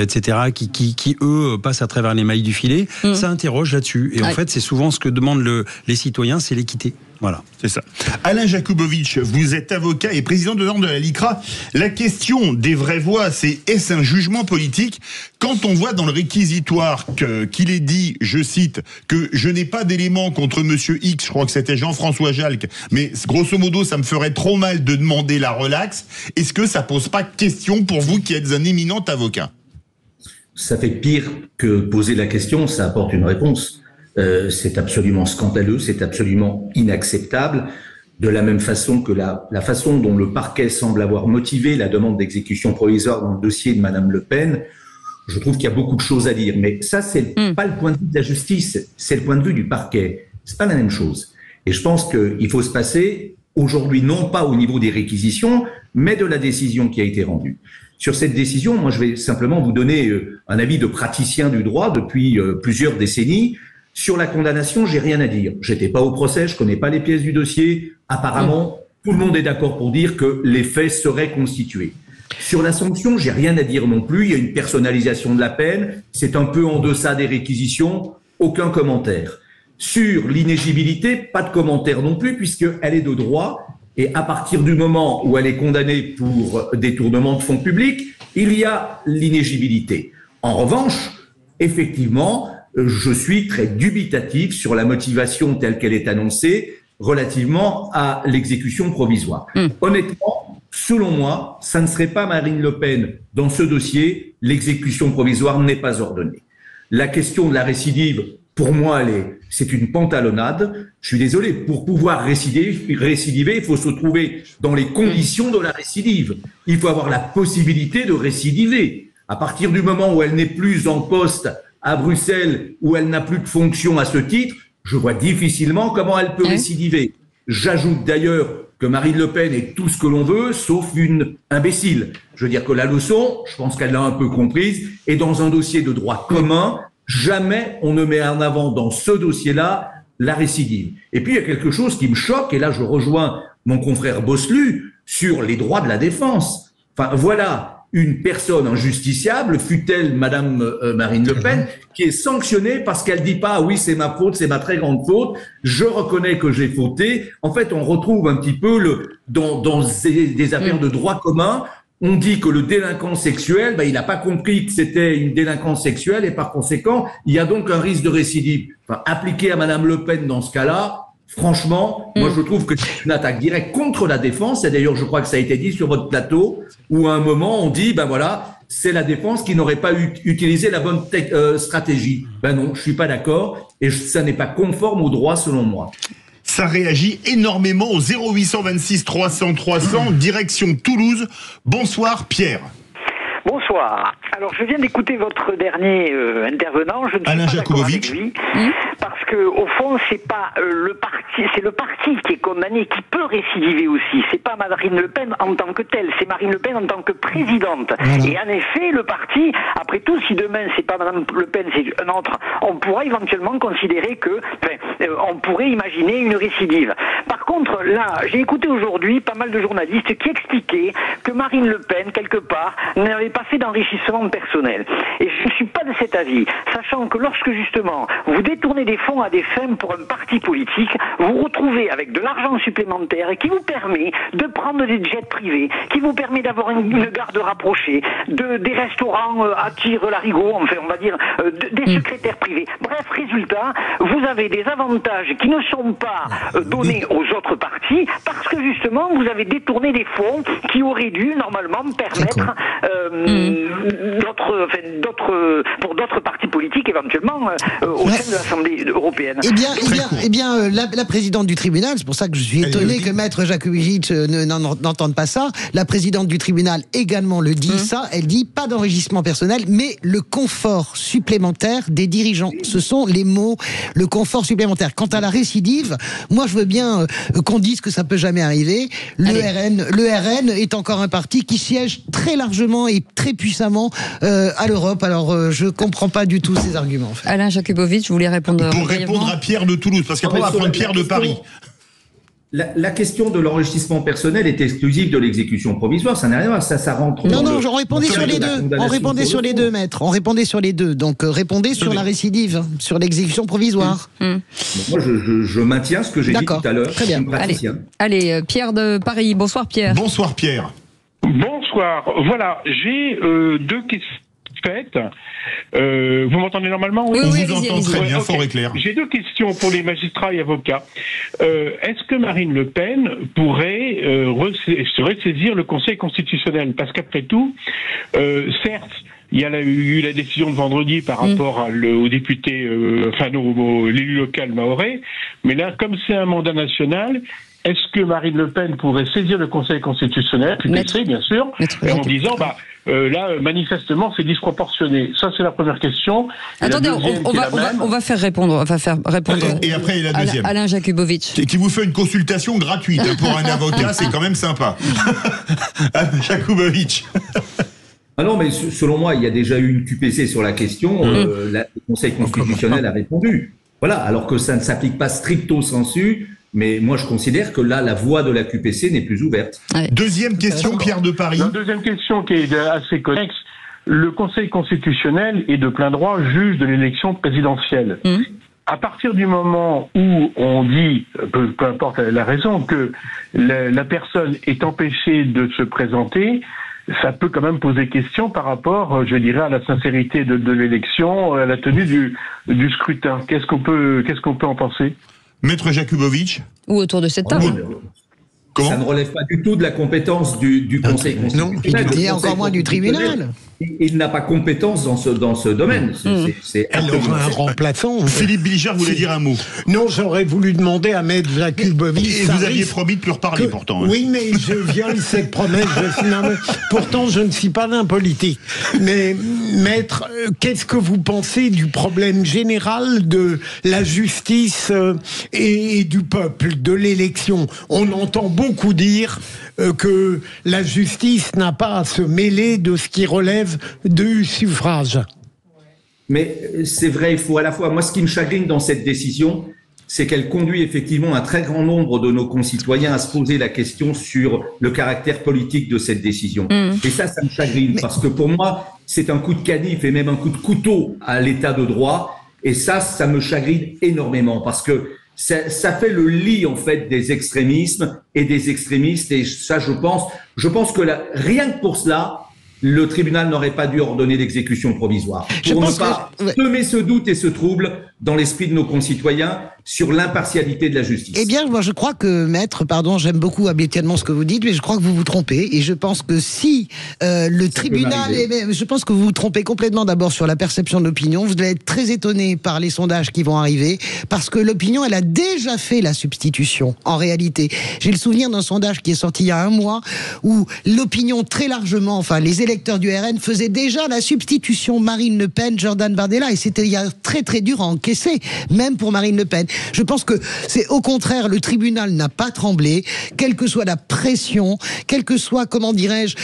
etc., qui eux, passent à travers les mailles du filet, ça interroge là-dessus. Et en fait, c'est souvent ce que demandent les citoyens, c'est l'équité. Voilà. C'est ça. Alain Jakubowicz, vous êtes avocat et président d'honneur de la LICRA. La question des vraies voix, c'est est-ce un jugement politique ? Quand on voit dans le réquisitoire qu'il est dit, je cite, que je n'ai pas d'éléments contre monsieur X, je crois que c'était Jean-François Jalc, mais grosso modo, ça me ferait trop mal de demander la relaxe. Est-ce que ça pose pas question pour vous qui êtes un éminent avocat ? Ça fait pire que poser la question, ça apporte une réponse. C'est absolument scandaleux, c'est absolument inacceptable, de la même façon que la façon dont le parquet semble avoir motivé la demande d'exécution provisoire dans le dossier de Madame Le Pen. Je trouve qu'il y a beaucoup de choses à dire, mais ça, c'est pas le point de vue de la justice, c'est le point de vue du parquet. C'est pas la même chose. Et je pense qu'il faut se passer aujourd'hui, non pas au niveau des réquisitions, mais de la décision qui a été rendue. Sur cette décision, moi, je vais simplement vous donner un avis de praticien du droit depuis plusieurs décennies. Sur la condamnation, j'ai rien à dire. J'étais pas au procès, je connais pas les pièces du dossier. Apparemment, tout le monde est d'accord pour dire que les faits seraient constitués. Sur la sanction, j'ai rien à dire non plus. Il y a une personnalisation de la peine. C'est un peu en deçà des réquisitions. Aucun commentaire. Sur l'inéligibilité, pas de commentaire non plus, puisqu'elle est de droit. Et à partir du moment où elle est condamnée pour détournement de fonds publics, il y a l'inéligibilité. En revanche, effectivement, je suis très dubitatif sur la motivation telle qu'elle est annoncée relativement à l'exécution provisoire. Honnêtement, selon moi, ça ne serait pas Marine Le Pen dans ce dossier, l'exécution provisoire n'est pas ordonnée. La question de la récidive, pour moi, c'est une pantalonnade. Je suis désolé, pour pouvoir récidiver, il faut se trouver dans les conditions de la récidive. Il faut avoir la possibilité de récidiver. À partir du moment où elle n'est plus en poste à Bruxelles, où elle n'a plus de fonction à ce titre, je vois difficilement comment elle peut récidiver. J'ajoute d'ailleurs que Marine Le Pen est tout ce que l'on veut, sauf une imbécile. Je veux dire que la leçon, je pense qu'elle l'a un peu comprise, et dans un dossier de droit commun, jamais on ne met en avant dans ce dossier-là la récidive. Et puis il y a quelque chose qui me choque, et là je rejoins mon confrère Bosselu, sur les droits de la défense. Enfin voilà une personne injusticiable, fût-elle Madame Marine Le Pen, qui est sanctionnée parce qu'elle dit pas « oui, c'est ma faute, c'est ma très grande faute, je reconnais que j'ai fauté ». En fait, on retrouve un petit peu dans des affaires de droit commun, on dit que le délinquant sexuel, il n'a pas compris que c'était une délinquance sexuelle et par conséquent, il y a donc un risque de récidive. Enfin, appliqué à Madame Le Pen dans ce cas-là, franchement, moi je trouve que c'est une attaque directe contre la défense, et d'ailleurs je crois que ça a été dit sur votre plateau, où à un moment on dit, voilà, c'est la défense qui n'aurait pas utilisé la bonne stratégie. Non, je suis pas d'accord, et ça n'est pas conforme au droit selon moi. Ça réagit énormément au 0826 300 300, direction Toulouse. Bonsoir Pierre. Bonsoir. Alors je viens d'écouter votre dernier intervenant. Je ne suis pas d'accord avec lui parce que au fond c'est pas le parti, c'est le parti qui est condamné, qui peut récidiver aussi. C'est pas Marine Le Pen en tant que telle, c'est Marine Le Pen en tant que présidente. Voilà. Et en effet, le parti, après tout, si demain c'est pas Madame Le Pen, c'est un autre, on pourra éventuellement considérer que, on pourrait imaginer une récidive. Par contre, là, j'ai écouté aujourd'hui pas mal de journalistes qui expliquaient que Marine Le Pen, quelque part, n'avait pas fait d'enrichissement personnel. Et je ne suis pas de cet avis, sachant que lorsque justement vous détournez des fonds à des fins pour un parti politique, vous retrouvez avec de l'argent supplémentaire qui vous permet de prendre des jets privés, qui vous permet d'avoir une garde rapprochée, des restaurants à tire-larigot, enfin on va dire, des secrétaires privés. Bref, résultat, vous avez des avantages qui ne sont pas donnés aux autres partis parce que justement vous avez détourné des fonds qui auraient dû normalement permettre pour d'autres partis politiques éventuellement au sein de l'Assemblée européenne. Eh bien, la présidente du tribunal, c'est pour ça que je suis étonné que Maître Jakubovic n'entende pas ça. La présidente du tribunal également le dit ça. Elle dit pas d'enrichissement personnel, mais le confort supplémentaire des dirigeants. Ce sont les mots, le confort supplémentaire. Quant à la récidive, moi je veux bien qu'on dise que ça peut jamais arriver. Le RN est encore un parti qui siège très largement et très puissamment à l'Europe. Alors, je comprends pas du tout ces arguments. En fait. Alain Jakubovic, je voulais répondre. Pour répondre à Pierre de Toulouse, parce qu'après on va prendre Pierre de Paris. La question de l'enrichissement personnel est exclusive de l'exécution provisoire. Ça n'a rien à voir. Ça rentre. Non, on répondait sur les deux. On répondait sur les deux, maître. On répondait sur les deux. Donc, répondez sur la récidive, sur l'exécution provisoire. Moi, je maintiens ce que j'ai dit tout à l'heure. Très bien. Allez, Pierre de Paris. Bonsoir, Pierre. Bonsoir, Pierre. Bonsoir. Voilà, j'ai deux questions faites. Vous m'entendez normalement? Oui, on vous entend très bien, fort et clair. J'ai deux questions pour les magistrats et avocats. Est-ce que Marine Le Pen pourrait se ressaisir le Conseil constitutionnel? Parce qu'après tout, certes, il y a eu la décision de vendredi par rapport au député, l'élu local mahorais, mais là, comme c'est un mandat national, est-ce que Marine Le Pen pourrait saisir le Conseil constitutionnel, bien sûr, en disant, là, manifestement, c'est disproportionné. Ça, c'est la première question. Attendez, on va faire répondre. Et après, il y a la deuxième. Alain Jakubovic. Et qui vous fait une consultation gratuite. Pour un avocat, c'est quand même sympa. Alain Jakubovic. Ah non, mais selon moi, il y a déjà eu une QPC sur la question. Le Conseil constitutionnel a répondu. Voilà, alors que ça ne s'applique pas stricto sensu. Mais moi, je considère que là, la voie de la QPC n'est plus ouverte. Ouais. Deuxième question, Pierre de Paris. La deuxième question qui est assez connexe. Le Conseil constitutionnel est de plein droit juge de l'élection présidentielle. À partir du moment où on dit, peu importe la raison, que la personne est empêchée de se présenter, ça peut quand même poser question par rapport, je dirais, à la sincérité de l'élection, à la tenue du scrutin. Qu'est-ce qu'on peut en penser ? Maître Jakubowicz. Ou autour de cette table. Comment ? Ça ne relève pas du tout de la compétence du Conseil constitutionnel. Non, et encore moins du tribunal. Il n'a pas compétence dans ce domaine. Elle aura un remplaçant. Philippe Bilger voulait dire un mot. Non, j'aurais voulu demander à Maître Jakubowicz. Et vous aviez promis de plus reparler pourtant. Oui, mais je viole cette promesse. Pourtant, je ne suis pas un politique. Mais Maître, qu'est-ce que vous pensez du problème général de la justice et du peuple, de l'élection ? On entend beaucoup dire que la justice n'a pas à se mêler de ce qui relève du suffrage. Mais c'est vrai, il faut à la fois... Moi, ce qui me chagrine dans cette décision, c'est qu'elle conduit effectivement un très grand nombre de nos concitoyens à se poser la question sur le caractère politique de cette décision. Et ça me chagrine, parce que pour moi, c'est un coup de canif et même un coup de couteau à l'état de droit. Et ça me chagrine énormément, parce que ça fait le lit, en fait, des extrémismes et des extrémistes. Et ça, je pense que rien que pour cela, le tribunal n'aurait pas dû ordonner l'exécution provisoire. Pour ne pas semer ce doute et ce trouble dans l'esprit de nos concitoyens sur l'impartialité de la justice. Eh bien, moi, je crois que, Maître, pardon, j'aime beaucoup habituellement ce que vous dites, mais je crois que vous vous trompez. Et je pense que si le tribunal... Je pense que vous vous trompez complètement d'abord sur la perception de l'opinion. Vous allez être très étonné par les sondages qui vont arriver, parce que l'opinion, elle a déjà fait la substitution, en réalité. J'ai le souvenir d'un sondage qui est sorti il y a un mois, où l'opinion très largement, enfin, les électeurs du RN faisaient déjà la substitution Marine Le Pen, Jordan Bardella, et c'était il y a très très dur à encaisser, même pour Marine Le Pen. Je pense que c'est au contraire, le tribunal n'a pas tremblé, quelle que soit la pression, quel que soit, comment dirais-je,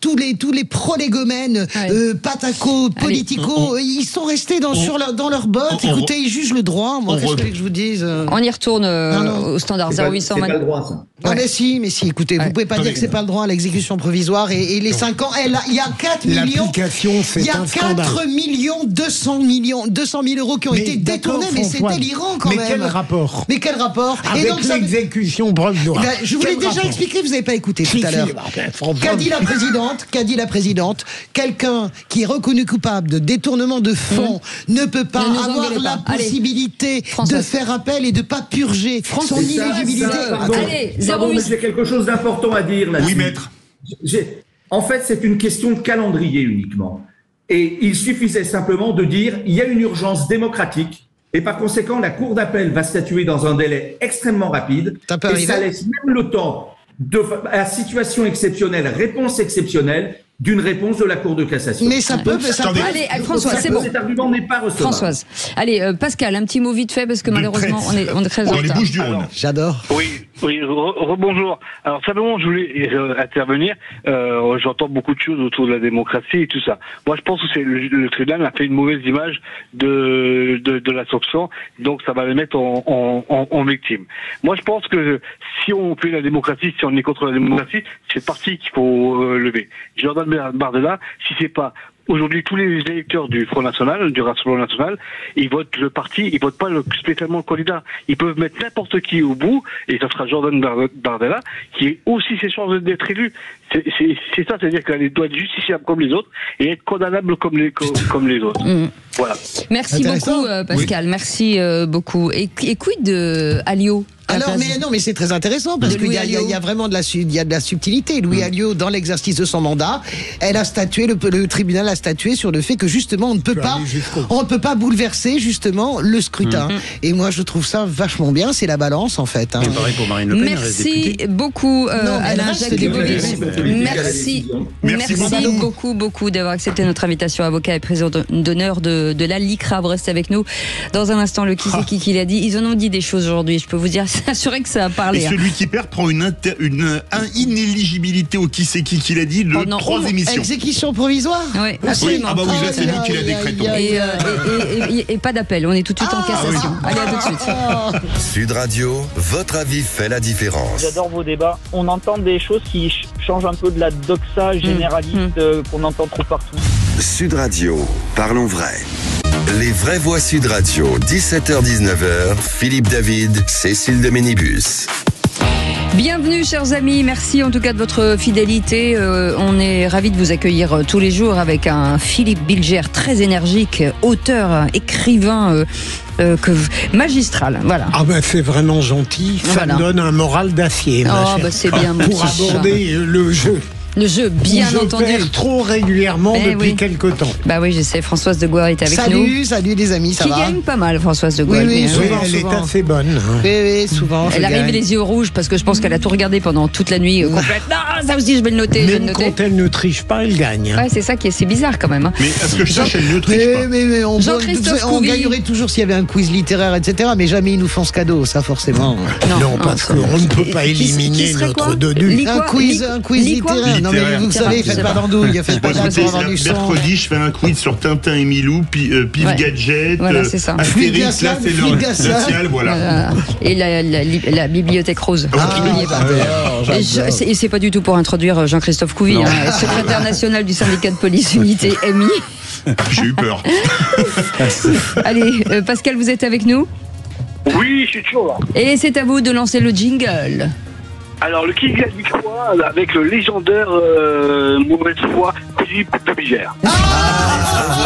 tous les prolégomènes, pataco, politico, ils sont restés dans leurs bottes. Écoutez, ils jugent le droit. Moi, qu'est-ce que je vous dise On y retourne au standard 0800. C'est pas le droit, ça. Ah mais si, écoutez, vous pouvez pas dire que c'est pas le droit à l'exécution provisoire et les 5 ans, il y a 4 millions. L'application, c'est un scandale. Il y a 200 000 euros qui ont été détournés, mais c'est délirant quand même. Mais quel rapport Avec l'exécution provisoire. Je vous l'ai déjà expliqué, vous n'avez pas écouté tout à l'heure. Qu'a dit la présidente? Quelqu'un qui est reconnu coupable de détournement de fonds ne peut pas avoir la possibilité de faire appel et de ne pas purger son inéligibilité. J'ai quelque chose d'important à dire là-dessus. Oui, maître. En fait, c'est une question de calendrier uniquement. Et il suffisait simplement de dire il y a une urgence démocratique et par conséquent, la Cour d'appel va statuer dans un délai extrêmement rapide et ça laisse même le temps à situation exceptionnelle, réponse exceptionnelle, d'une réponse de la Cour de cassation. Mais ça peut... Allez, Françoise, c'est bon. Cet argument n'est pas recevable. Françoise. Allez, Pascal, un petit mot vite fait, parce que malheureusement, on est très en retard. Dans les Bouches-du-Rhône. J'adore. Oui, rebonjour. Alors, simplement, je voulais intervenir. J'entends beaucoup de choses autour de la démocratie et tout ça. Moi, je pense que le tribunal a fait une mauvaise image de la sanction, donc ça va les mettre en victime. Moi, je pense que si on fait la démocratie, si on est contre la démocratie, c'est le parti qu'il faut lever. Jordan Bardella, si c'est pas aujourd'hui tous les électeurs du Front National, du Rassemblement National, ils votent le parti, ils votent pas spécialement le candidat. Ils peuvent mettre n'importe qui au bout, et ça sera Jordan Bardella, qui a aussi ses chances d'être élu. C'est ça, c'est-à-dire qu'elle doit être justiciable comme les autres, et être condamnable comme les autres. Voilà. Merci beaucoup, Pascal. Merci beaucoup. Et quid de Alliot? Alors, mais c'est très intéressant parce qu'il y a vraiment de la subtilité. Louis Alliot, dans l'exercice de son mandat, elle a statué, le tribunal a statué sur le fait que justement on ne peut pas bouleverser justement le scrutin. Et moi je trouve ça vachement bien, c'est la balance en fait. C'est pareil pour Marine Le Pen. Merci beaucoup Alain Jakubowicz. Merci beaucoup d'avoir accepté notre invitation. Avocat et président d'honneur de la LICRA. Vous restez avec nous. Dans un instant, le qui c'est qui l'a dit. Ils en ont dit des choses aujourd'hui. Je peux vous dire, c'est assuré que ça a parlé. Et celui qui perd prend une inéligibilité au qui c'est qui l'a dit de 3 émissions. Exécution provisoire. Oui, absolument. Ah bah oui, là c'est nous qui la décrétons. Et pas d'appel. On est tout de suite en cassation. Allez, à tout de suite. Sud Radio, votre avis fait la différence. J'adore vos débats. On entend des choses qui changent un peu de la doxa généraliste qu'on entend trop partout. Sud Radio, parlons vrai. Les vraies voix Sud Radio, 17h-19h, Philippe David, Cécile de Ménibus. Bienvenue chers amis, merci en tout cas de votre fidélité. On est ravis de vous accueillir tous les jours avec un Philippe Bilger très énergique, auteur, écrivain, magistral. Voilà. Ah ben c'est vraiment gentil, ça me donne un moral d'acier. C'est bien mon pour aborder le jeu. Le jeu, bien entendu. Je perds trop régulièrement depuis quelques temps. Bah oui, je sais. Françoise de Goua est avec nous. Salut les amis, ça va? Qui gagne pas mal, Françoise de Goua. Oui, souvent. Elle est assez bonne. Oui, souvent. Elle arrive les yeux rouges parce que je pense qu'elle a tout regardé pendant toute la nuit complète. Non, ça aussi, je vais le noter. Même quand elle ne triche pas, elle gagne. Ouais, c'est ça qui est, c'est bizarre quand même. Mais est-ce que je sache, elle ne triche pas? Mais on gagnerait toujours s'il y avait un quiz littéraire, etc. Mais jamais ils nous font ce cadeau, ça forcément. Non, parce qu'on ne peut pas éliminer notre dodu. Un quiz littéraire. Non, mais vous savez. Faites pas d'andouille, faites pas d'andouille. Mercredi, je fais un quiz sur Tintin et Milou, Pif Gadget, Astérix, là c'est le glacial, voilà. Et la bibliothèque rose. Et c'est pas du tout pour introduire Jean-Christophe Couvi, secrétaire national du syndicat de police unité MI. J'ai eu peur. Allez, Pascal, vous êtes avec nous? Oui, je suis toujours là. Et c'est à vous de lancer le jingle. Alors, le qui gagne du quoi avec le légendaire mauvaise foi Philippe de Bilger.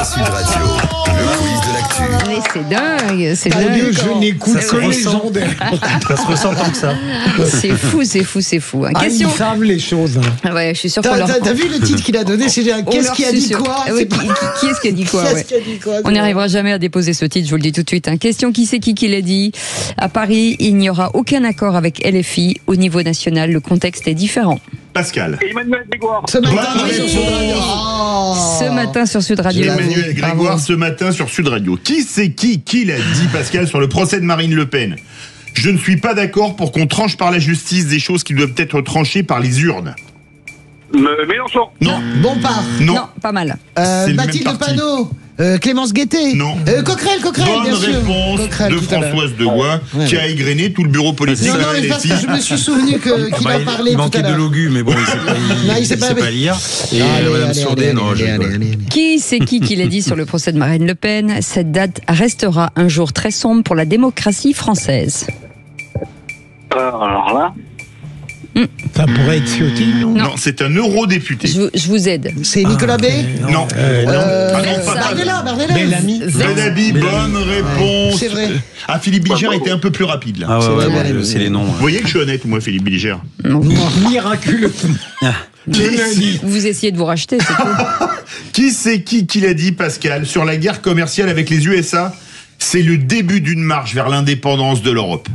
Sud Radio, le quiz de l'actu. Mais c'est dingue, c'est dingue. Je n'écoute que légendaire. Ça se ressent tant que ça. C'est fou. Question. Ils savent les choses. Ouais, je suis sûr. T'as vu le titre qu'il a donné? C'est qu'est-ce qui a dit quoi? Qui est-ce qui a dit quoi? On n'arrivera jamais à déposer ce titre, je vous le dis tout de suite. Question, qui c'est qui l'a dit? À Paris, il n'y aura aucun accord avec LFI au niveau national. Le contexte est différent. Pascal. Emmanuel Grégoire. Ce matin sur Sud Radio. Emmanuel Grégoire ce matin sur Sud Radio. Qui c'est qui l'a dit, Pascal, sur le procès de Marine Le Pen? Je ne suis pas d'accord pour qu'on tranche par la justice des choses qui doivent être tranchées par les urnes. Mélenchon. Non. Bompard. Non, pas mal. Mathilde Panot. Clémence Guettet. Non. Coquerel, bonne bien sûr. Réponse de Françoise de Goua, qui a égrené tout le bureau politique. Non, parce que je me suis souvenu qu'il en parlait tout à l'heure. Il manquait de logu, mais bon, il sait pas lire. Et Madame Sourdé, non, Qui c'est qui l'a dit sur le procès de Marine Le Pen? Cette date restera un jour très sombre pour la démocratie française. Alors là. Ça pourrait être Ciotti, non? Non, c'est un eurodéputé. Je vous aide. C'est Nicolas B? Non. Bellamy. Bellamy, bonne réponse. C'est vrai. Philippe Bilger était un peu plus rapide là. Ah ouais, c'est les noms. Vous voyez que je suis honnête, moi, Philippe Bilger. Miraculeux. Vous essayez de vous racheter, c'est tout. Qui c'est qui l'a dit, Pascal, sur la guerre commerciale avec les USA? C'est le début d'une marche vers l'indépendance de l'Europe.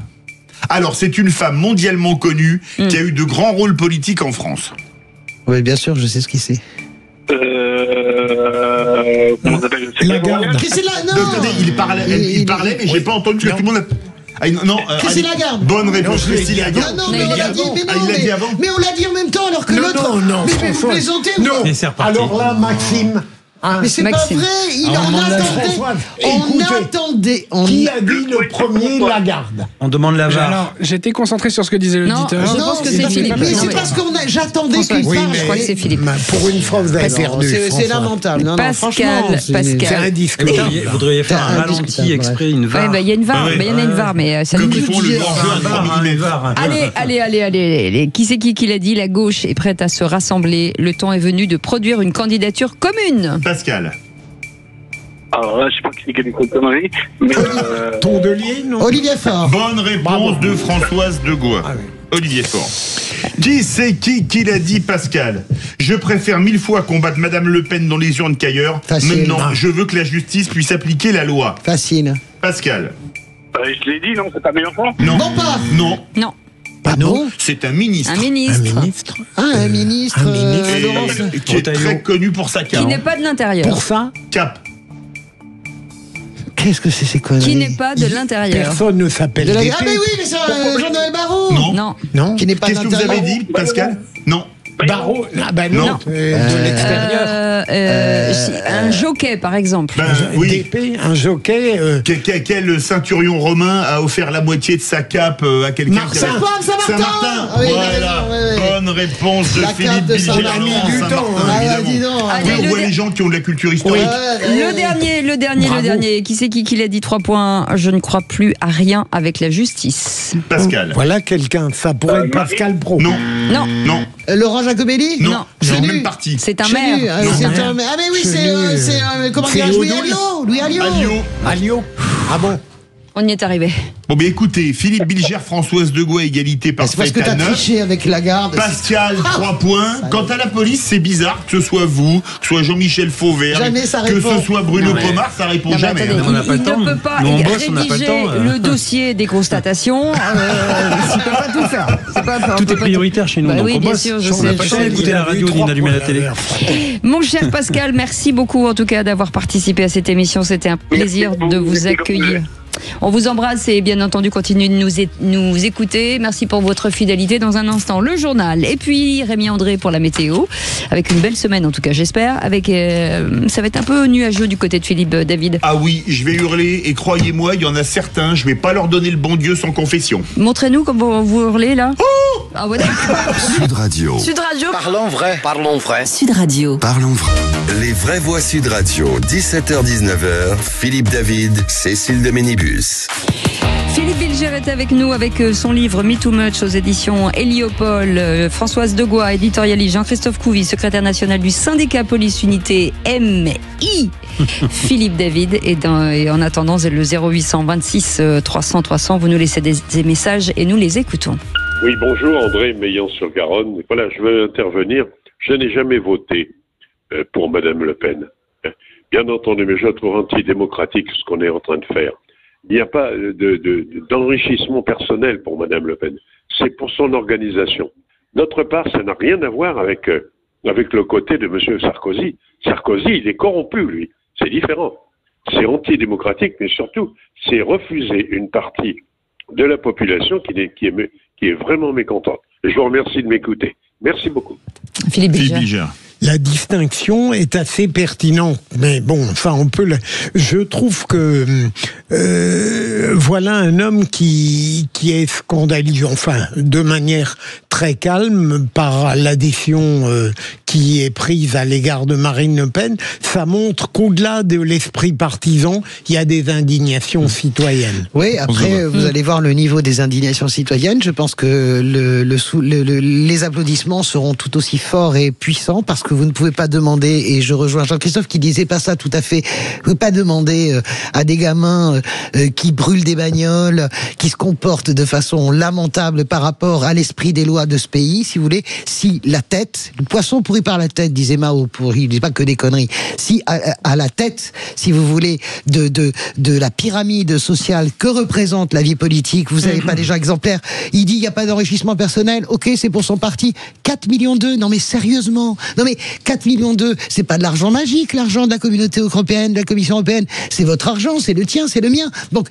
Alors, c'est une femme mondialement connue qui a eu de grands rôles politiques en France. Oui, bien sûr, je sais ce qui c'est. Comment ça s'appelle? Lagarde. C'est là, non. Attendez, il parlait, mais j'ai pas entendu que tout le monde a... Non, Christine Lagarde. Bonne réponse, Christine Lagarde. Non, mais on l'a dit, il l'a dit avant. Mais on l'a dit en même temps, alors que l'autre. Non, mais vous plaisantez, vous. Non. Alors là, Maxime. Mais c'est pas vrai, on attendait. Qui a dit le premier Lagarde? On demande la VAR. Alors, j'étais concentré sur ce que disait l'auditeur. Je pense que c'est Philippe. Mais c'est parce que j'attendais qu'il parle. Je crois que c'est Philippe. Pour une fois, vous avez perdu. C'est lamentable. Pascal. C'est indiscutable. Vous devriez faire un ralenti exprès, une VAR. Il y a une VAR, il y en a une VAR, mais ça nous dit. Allez. Qui c'est qui l'a dit? La gauche est prête à se rassembler. Le temps est venu de produire une candidature commune. Pascal. Alors là, je sais pas qui est une connerie, mais... Tondelier, non? Olivier Faure. Bonne réponse de Françoise de Goua. Olivier Faure. Qui c'est qui l'a dit, Pascal? Je préfère 1000 fois combattre Madame Le Pen dans les urnes qu'ailleurs. Maintenant, je veux que la justice puisse appliquer la loi. Facile. Pascal. Je l'ai dit, non? C'est pas Mélenchon? Non. Bompard. Non. Ah non, c'est un ministre. Un ministre. Un ministre. Un ministre. Qui est très connu pour sa cape. Qui n'est pas de l'intérieur. Pour ça, Cap. Qu'est-ce que c'est ces conneries? Qui n'est pas de l'intérieur. Personne ne s'appelle Ah DP. mais oui, mais c'est Jean-Noël Barrot. Non. Qui n'est pas de Qu'est-ce que vous l'intérieur. avez dit, Pascal? Non. Barreau, non. De l'extérieur. Un jockey, par exemple. Oui. DP, un jockey. Quel centurion romain a offert la moitié de sa cape à quelqu'un? Saint-Martin. Ah oui, voilà. Bonne réponse de Philippe Bilger. On voit les gens qui ont de la culture historique. Le dernier. Qui c'est qui l'a dit? 3 points. Je ne crois plus à rien avec la justice. Pascal. Voilà quelqu'un. Ça pourrait être Pascal Pro. Non. Laurent Jacobelli? Non. C'est même parti. C'est un maire. Ah mais oui, c'est comment dire, Louis Alliot. Ah bon? On y est arrivé. Bon, bien écoutez, Philippe Bilger, Françoise Degois, égalité parfaite parce que à 9. t'as triché avec Lagarde. Pascal, 3 points. Quant à la police, c'est bizarre que ce soit vous, que ce soit Jean-Michel Fauvert, que ce soit Bruno Pomar, ça répond jamais. Attendez, il ne peut pas rédiger le dossier des constatations. Il ne peut pas tout faire. Tout est prioritaire chez nous. Oui, bien sûr, je sais. On n'a pas le temps d'écouter la radio ni d'allumer la télé. Mon cher Pascal, merci beaucoup en tout cas d'avoir participé à cette émission. C'était un plaisir de vous accueillir. On vous embrasse et bien entendu continuez de nous écouter. Merci pour votre fidélité. Dans un instant, le journal et puis Rémi André pour la météo. Avec une belle semaine en tout cas, j'espère. Ça va être un peu nuageux du côté de Philippe David. Ah oui, je vais hurler et croyez-moi, il y en a certains, je vais pas leur donner le bon Dieu sans confession. Montrez-nous comment vous hurlez là. Ah ouais, d'accord. Sud Radio. Sud Radio. Parlons vrai. Parlons vrai. Sud Radio. Parlons vrai. Les vraies voix Sud Radio, 17h-19h, Philippe David, Cécile de Ménibus. Philippe Bilger est avec nous avec son livre Me Too Much aux éditions Héliopole. Françoise Degois, éditorialiste. Jean-Christophe Couvi, secrétaire national du syndicat Police Unité MI. Philippe David et en attendant le 0826 300 300. Vous nous laissez des messages et nous les écoutons. Oui, bonjour, André Meillan-sur-Garonne. Voilà, je veux intervenir. Je n'ai jamais voté pour Madame Le Pen. Bien entendu, mais je trouve antidémocratique ce qu'on est en train de faire. Il n'y a pas d'enrichissement personnel pour Madame Le Pen. C'est pour son organisation. D'autre part, ça n'a rien à voir avec le côté de Monsieur Sarkozy. Sarkozy, il est corrompu, lui. C'est différent. C'est antidémocratique, mais surtout, c'est refuser une partie de la population qui est vraiment mécontente. Et je vous remercie de m'écouter. Merci beaucoup. Philippe Bilger. La distinction est assez pertinente, mais bon, enfin, je trouve que voilà un homme qui est scandalisé, enfin, de manière très calme par la décision qui est prise à l'égard de Marine Le Pen. Ça montre qu'au-delà de l'esprit partisan, il y a des indignations citoyennes. Oui, après, vous allez voir le niveau des indignations citoyennes. Je pense que les applaudissements seront tout aussi forts et puissants parce que vous ne pouvez pas demander, et je rejoins Jean-Christophe qui disait pas ça tout à fait, vous ne pouvez pas demander à des gamins qui brûlent des bagnoles, qui se comportent de façon lamentable par rapport à l'esprit des lois de ce pays, si vous voulez, si la tête, le poisson pourri par la tête, disait Mao, il dit pas que des conneries, si à la tête, si vous voulez, de la pyramide sociale que représente la vie politique, vous n'avez pas des gens exemplaires, il dit il n'y a pas d'enrichissement personnel, ok, c'est pour son parti, 4 millions d'eux, non mais sérieusement, non mais 4 millions d'eux, c'est pas de l'argent magique, l'argent de la communauté européenne, de la Commission européenne, c'est votre argent, c'est le tien, c'est le mien. Donc,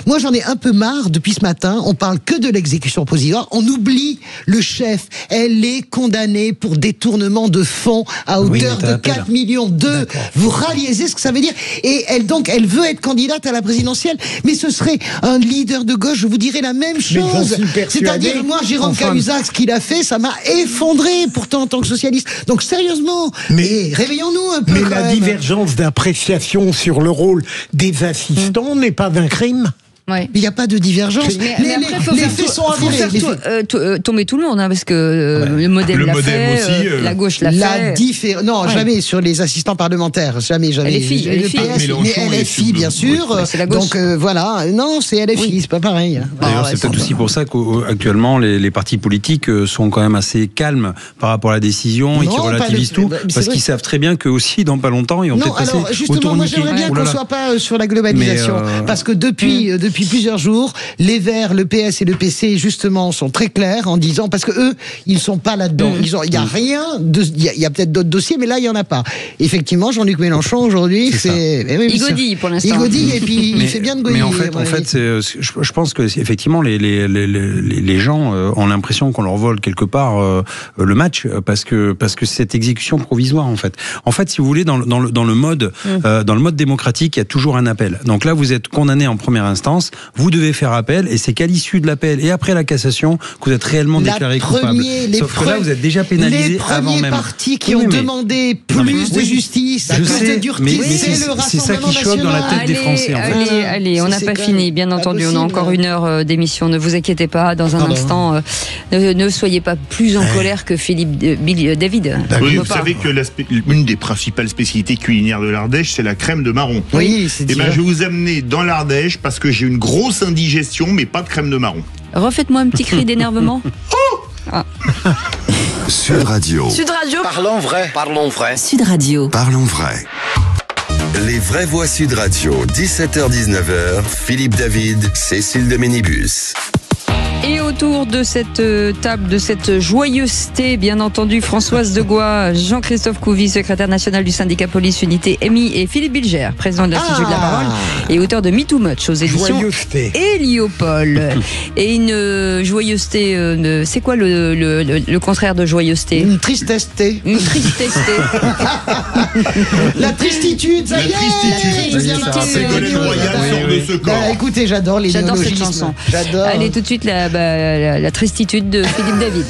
moi j'en ai un peu marre depuis ce matin, on parle que de l'exécution provisoire, on oublie le chef, elle est condamnée pour détournement de fonds à hauteur de 4 millions d'eux. Vous réalisez ce que ça veut dire? Et elle veut être candidate à la présidentielle, mais ce serait un leader de gauche, je vous dirais la même chose. C'est-à-dire, moi, Jérôme Cahuzac, ce qu'il a fait, ça m'a effondré, pourtant en tant que socialiste. Donc sérieusement, mais réveillons-nous un peu. Mais la divergence d'appréciation sur le rôle des assistants n'est pas un crime. Ouais. Il n'y a pas de divergence. Les faits sont avérés. Tomber tout le monde, hein, parce que le modem l'a fait, aussi, la gauche l'a fait. Non, jamais sur les assistants parlementaires. Jamais. LFI. Mais LFI, bien sûr. C'est la gauche. Donc voilà, non, c'est LFI, c'est pas pareil. D'ailleurs, c'est peut-être aussi pour ça qu'actuellement, les partis politiques sont quand même assez calmes par rapport à la décision et qui relativisent tout, parce qu'ils savent très bien que aussi, dans pas longtemps, ils vont peut-être passer au tourniquet. Moi, j'aimerais bien qu'on ne soit pas sur la globalisation, parce que depuis depuis plusieurs jours, les Verts, le PS et le PC, justement, sont très clairs en disant, parce que eux, ils sont pas là-dedans. Il y a rien, il y a peut-être d'autres dossiers, mais là, il y en a pas. Effectivement, Jean-Luc Mélenchon, aujourd'hui, il godille pour l'instant. Il godille et puis il fait bien de godiller. Mais en fait, je pense que effectivement, les gens ont l'impression qu'on leur vole quelque part le match, parce que cette exécution provisoire, en fait, si vous voulez, dans le mode démocratique, il y a toujours un appel. Donc là, vous êtes condamné en première instance, vous devez faire appel, et c'est qu'à l'issue de l'appel et après la cassation que vous êtes réellement déclaré coupable. Sauf que là, vous êtes déjà pénalisé avant même. Les premiers partis qui ont demandé plus de justice, plus de dureté, c'est le Rassemblement national. C'est ça qui choque dans la tête des Français. Allez, on n'a pas fini, bien entendu. On a encore 1 heure d'émission. Ne vous inquiétez pas. Dans un instant, ne soyez pas plus en colère que Philippe David. Oui, vous savez que l'une des principales spécialités culinaires de l'Ardèche, c'est la crème de marron. Oui, c'est je vais vous amener dans l'Ardèche parce que j'ai une grosse indigestion, mais pas de crème de marron. Refaites-moi un petit cri d'énervement. Sud Radio. Sud Radio. Parlons vrai. Parlons vrai. Sud Radio. Parlons vrai. Les vraies voix Sud Radio, 17h-19h, Philippe David, Cécile de Ménibus. Et autour de cette table, de cette joyeuseté, bien entendu, Françoise Degois, Jean-Christophe Couvi, secrétaire national du syndicat Police Unité MI, et Philippe Bilger, président de l'Institut de la Parole et auteur de Me Too Much aux éditions Héliopole. Et une joyeuseté, c'est quoi le contraire de joyeuseté? Une tristesté. Une tristesté. La tristitude, ça y est. Ségolène Royal sort de ce corps. Écoutez, j'adore les J'adore cette chanson. Allez, tout de suite, la tristitude de Philippe David.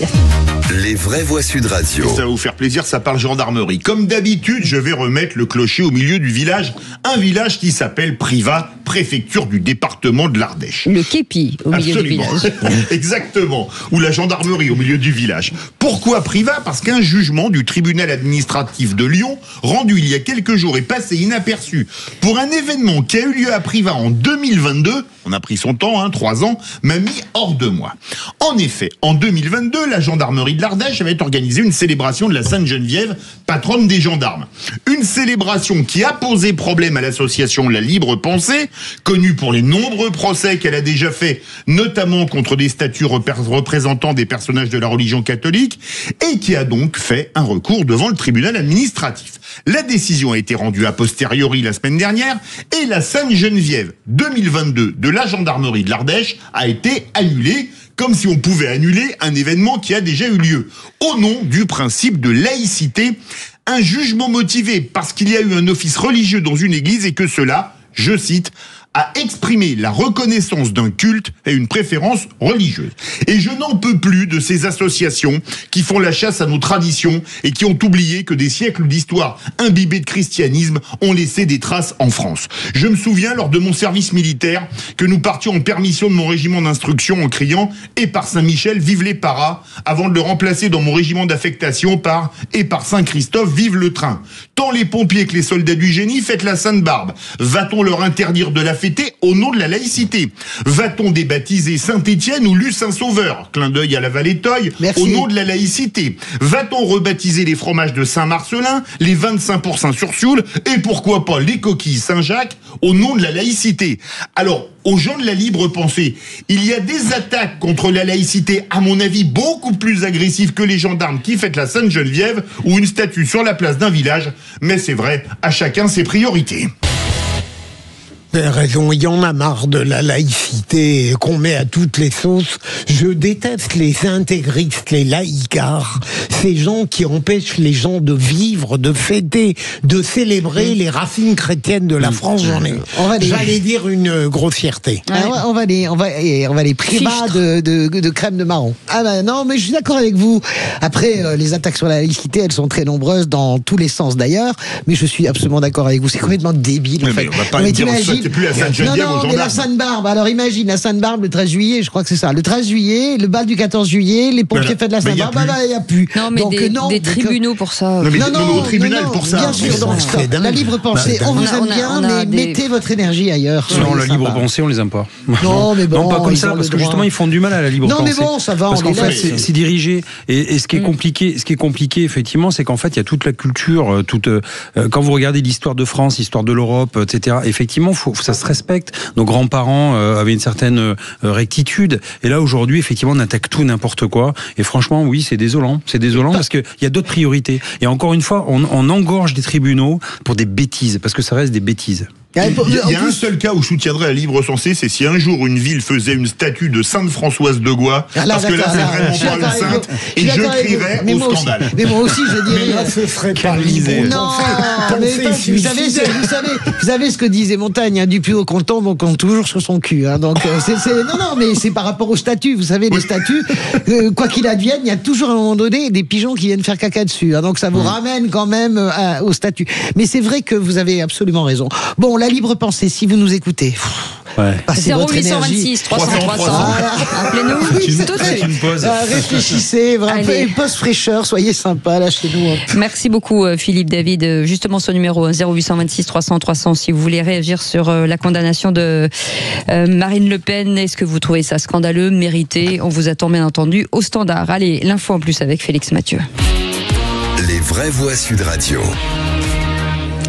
Les vraies voix Sud Radio. Et ça va vous faire plaisir, ça parle gendarmerie. Comme d'habitude, je vais remettre le clocher au milieu du village. Un village qui s'appelle Privas, préfecture du département de l'Ardèche. Le képi au milieu du village. Exactement. Ou la gendarmerie au milieu du village. Pourquoi Privas? Parce qu'un jugement du tribunal administratif de Lyon, rendu il y a quelques jours, est passé inaperçu pour un événement qui a eu lieu à Privas en 2022. On a pris son temps, 3 ans, m'a mis hors de moi. En effet, en 2022, la gendarmerie de l'Ardèche avait organisé une célébration de la Sainte Geneviève, patronne des gendarmes. Une célébration qui a posé problème à l'association La Libre Pensée, connue pour les nombreux procès qu'elle a déjà fait, notamment contre des statues représentant des personnages de la religion catholique, et qui a donc fait un recours devant le tribunal administratif. La décision a été rendue a posteriori la semaine dernière, et la Sainte Geneviève 2022 de la gendarmerie de l'Ardèche a été annulée, comme si on pouvait annuler un événement qui a déjà eu lieu. Au nom du principe de laïcité, un jugement motivé parce qu'il y a eu un office religieux dans une église et que cela, je cite, a exprimé la reconnaissance d'un culte et une préférence religieuse. Et je n'en peux plus de ces associations qui font la chasse à nos traditions et qui ont oublié que des siècles d'histoire imbibée de christianisme ont laissé des traces en France. Je me souviens, lors de mon service militaire, que nous partions en permission de mon régiment d'instruction en criant « Et par Saint-Michel, vive les paras !» avant de le remplacer dans mon régiment d'affectation par « Et par Saint-Christophe, vive le train !» Tant les pompiers que les soldats du génie, faites la Sainte Barbe. Va-t-on leur interdire de la fêter au nom de la laïcité? Va-t-on débaptiser Saint-Étienne ou Lucin-Sauveur? Clin d'œil à la Vallée-Toye, au nom de la laïcité. Va-t-on rebaptiser les fromages de Saint-Marcelin, les 25% sur Sioule, et pourquoi pas les coquilles Saint-Jacques, au nom de la laïcité? Alors, aux gens de la libre pensée, il y a des attaques contre la laïcité, à mon avis, beaucoup plus agressives que les gendarmes qui fêtent la Sainte Geneviève ou une statue sur la place d'un village, mais c'est vrai, à chacun ses priorités. Vous avez raison, il y en a marre de la laïcité qu'on met à toutes les sauces. Je déteste les intégristes, les laïcards, ces gens qui empêchent les gens de vivre, de fêter, de célébrer les racines chrétiennes de la France. J'allais dire une grossièreté. On va les Privas de crème de marron. Ah ben non, mais je suis d'accord avec vous. Après, les attaques sur la laïcité, elles sont très nombreuses dans tous les sens d'ailleurs, mais je suis absolument d'accord avec vous. C'est complètement débile. Mais on va pas dire ça. C'est plus la Sainte Geneviève aux gendarmes. Mais la Sainte Barbe. Alors imagine la Sainte Barbe le 13 juillet, je crois que c'est ça. Le 13 juillet, le bal du 14 juillet, les pompiers fêtent la Sainte Barbe, il n'y a plus. Non, mais donc, des tribunaux pour ça. Non, au tribunal pour ça. Bien sûr, donc la libre pensée, on vous aime bien, mais mettez votre énergie ailleurs. Non, la libre pensée, on les aime pas. Non, mais bon. Non, pas comme ça, parce que justement, ils font du mal à la libre pensée. Non, mais bon, ça va. Parce qu'en fait, c'est dirigé. Et ce qui est compliqué, effectivement, c'est qu'en fait, il y a toute la culture, quand vous regardez l'histoire de France, l'histoire de l'Europe, etc., effectivement, ça se respecte. Nos grands-parents avaient une certaine rectitude. Et là, aujourd'hui, effectivement, on attaque tout, n'importe quoi. Et franchement, oui, c'est désolant. C'est désolant parce qu'il y a d'autres priorités. Et encore une fois, on engorge des tribunaux pour des bêtises, parce que ça reste des bêtises. Il y a un seul cas où je soutiendrai la libre censée, c'est si un jour une ville faisait une statue de Sainte Françoise de Gois, parce que là c'est vraiment pas une sainte, et je crierais au scandale. Mais moi aussi je dirais... Mais là ce serait pas l'idée. Non, vous savez ce que disait Montaigne, du plus haut qu'on tombe, on compte toujours sur son cul. Donc non, mais c'est par rapport aux statues. Vous savez, les statues, quoi qu'il advienne, il y a toujours à un moment donné des pigeons qui viennent faire caca dessus. Donc ça vous ramène quand même aux statues. Mais c'est vrai que vous avez absolument raison. Bon, la libre pensée, si vous nous écoutez. Ouais. 0826 300 300. Appelez-nous tout de suite. Réfléchissez, vraiment, pause fraîcheur, soyez sympa, lâchez-nous. Merci beaucoup Philippe David. Justement ce numéro 0826 300 300 si vous voulez réagir sur la condamnation de Marine Le Pen. Est-ce que vous trouvez ça scandaleux, mérité? On vous attend bien entendu au standard. Allez, l'info en plus avec Félix Mathieu. Les vraies voix Sud Radio.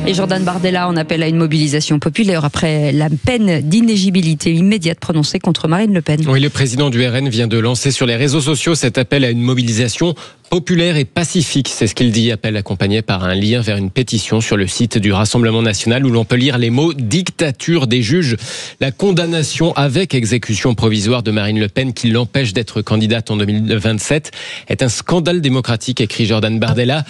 Et Jordan Bardella en appelle à une mobilisation populaire après la peine d'inéligibilité immédiate prononcée contre Marine Le Pen. Oui, le président du RN vient de lancer sur les réseaux sociaux cet appel à une mobilisation populaire et pacifique, c'est ce qu'il dit, appel accompagné par un lien vers une pétition sur le site du Rassemblement National où l'on peut lire les mots « dictature des juges ». La condamnation avec exécution provisoire de Marine Le Pen qui l'empêche d'être candidate en 2027 est un scandale démocratique, écrit Jordan Bardella.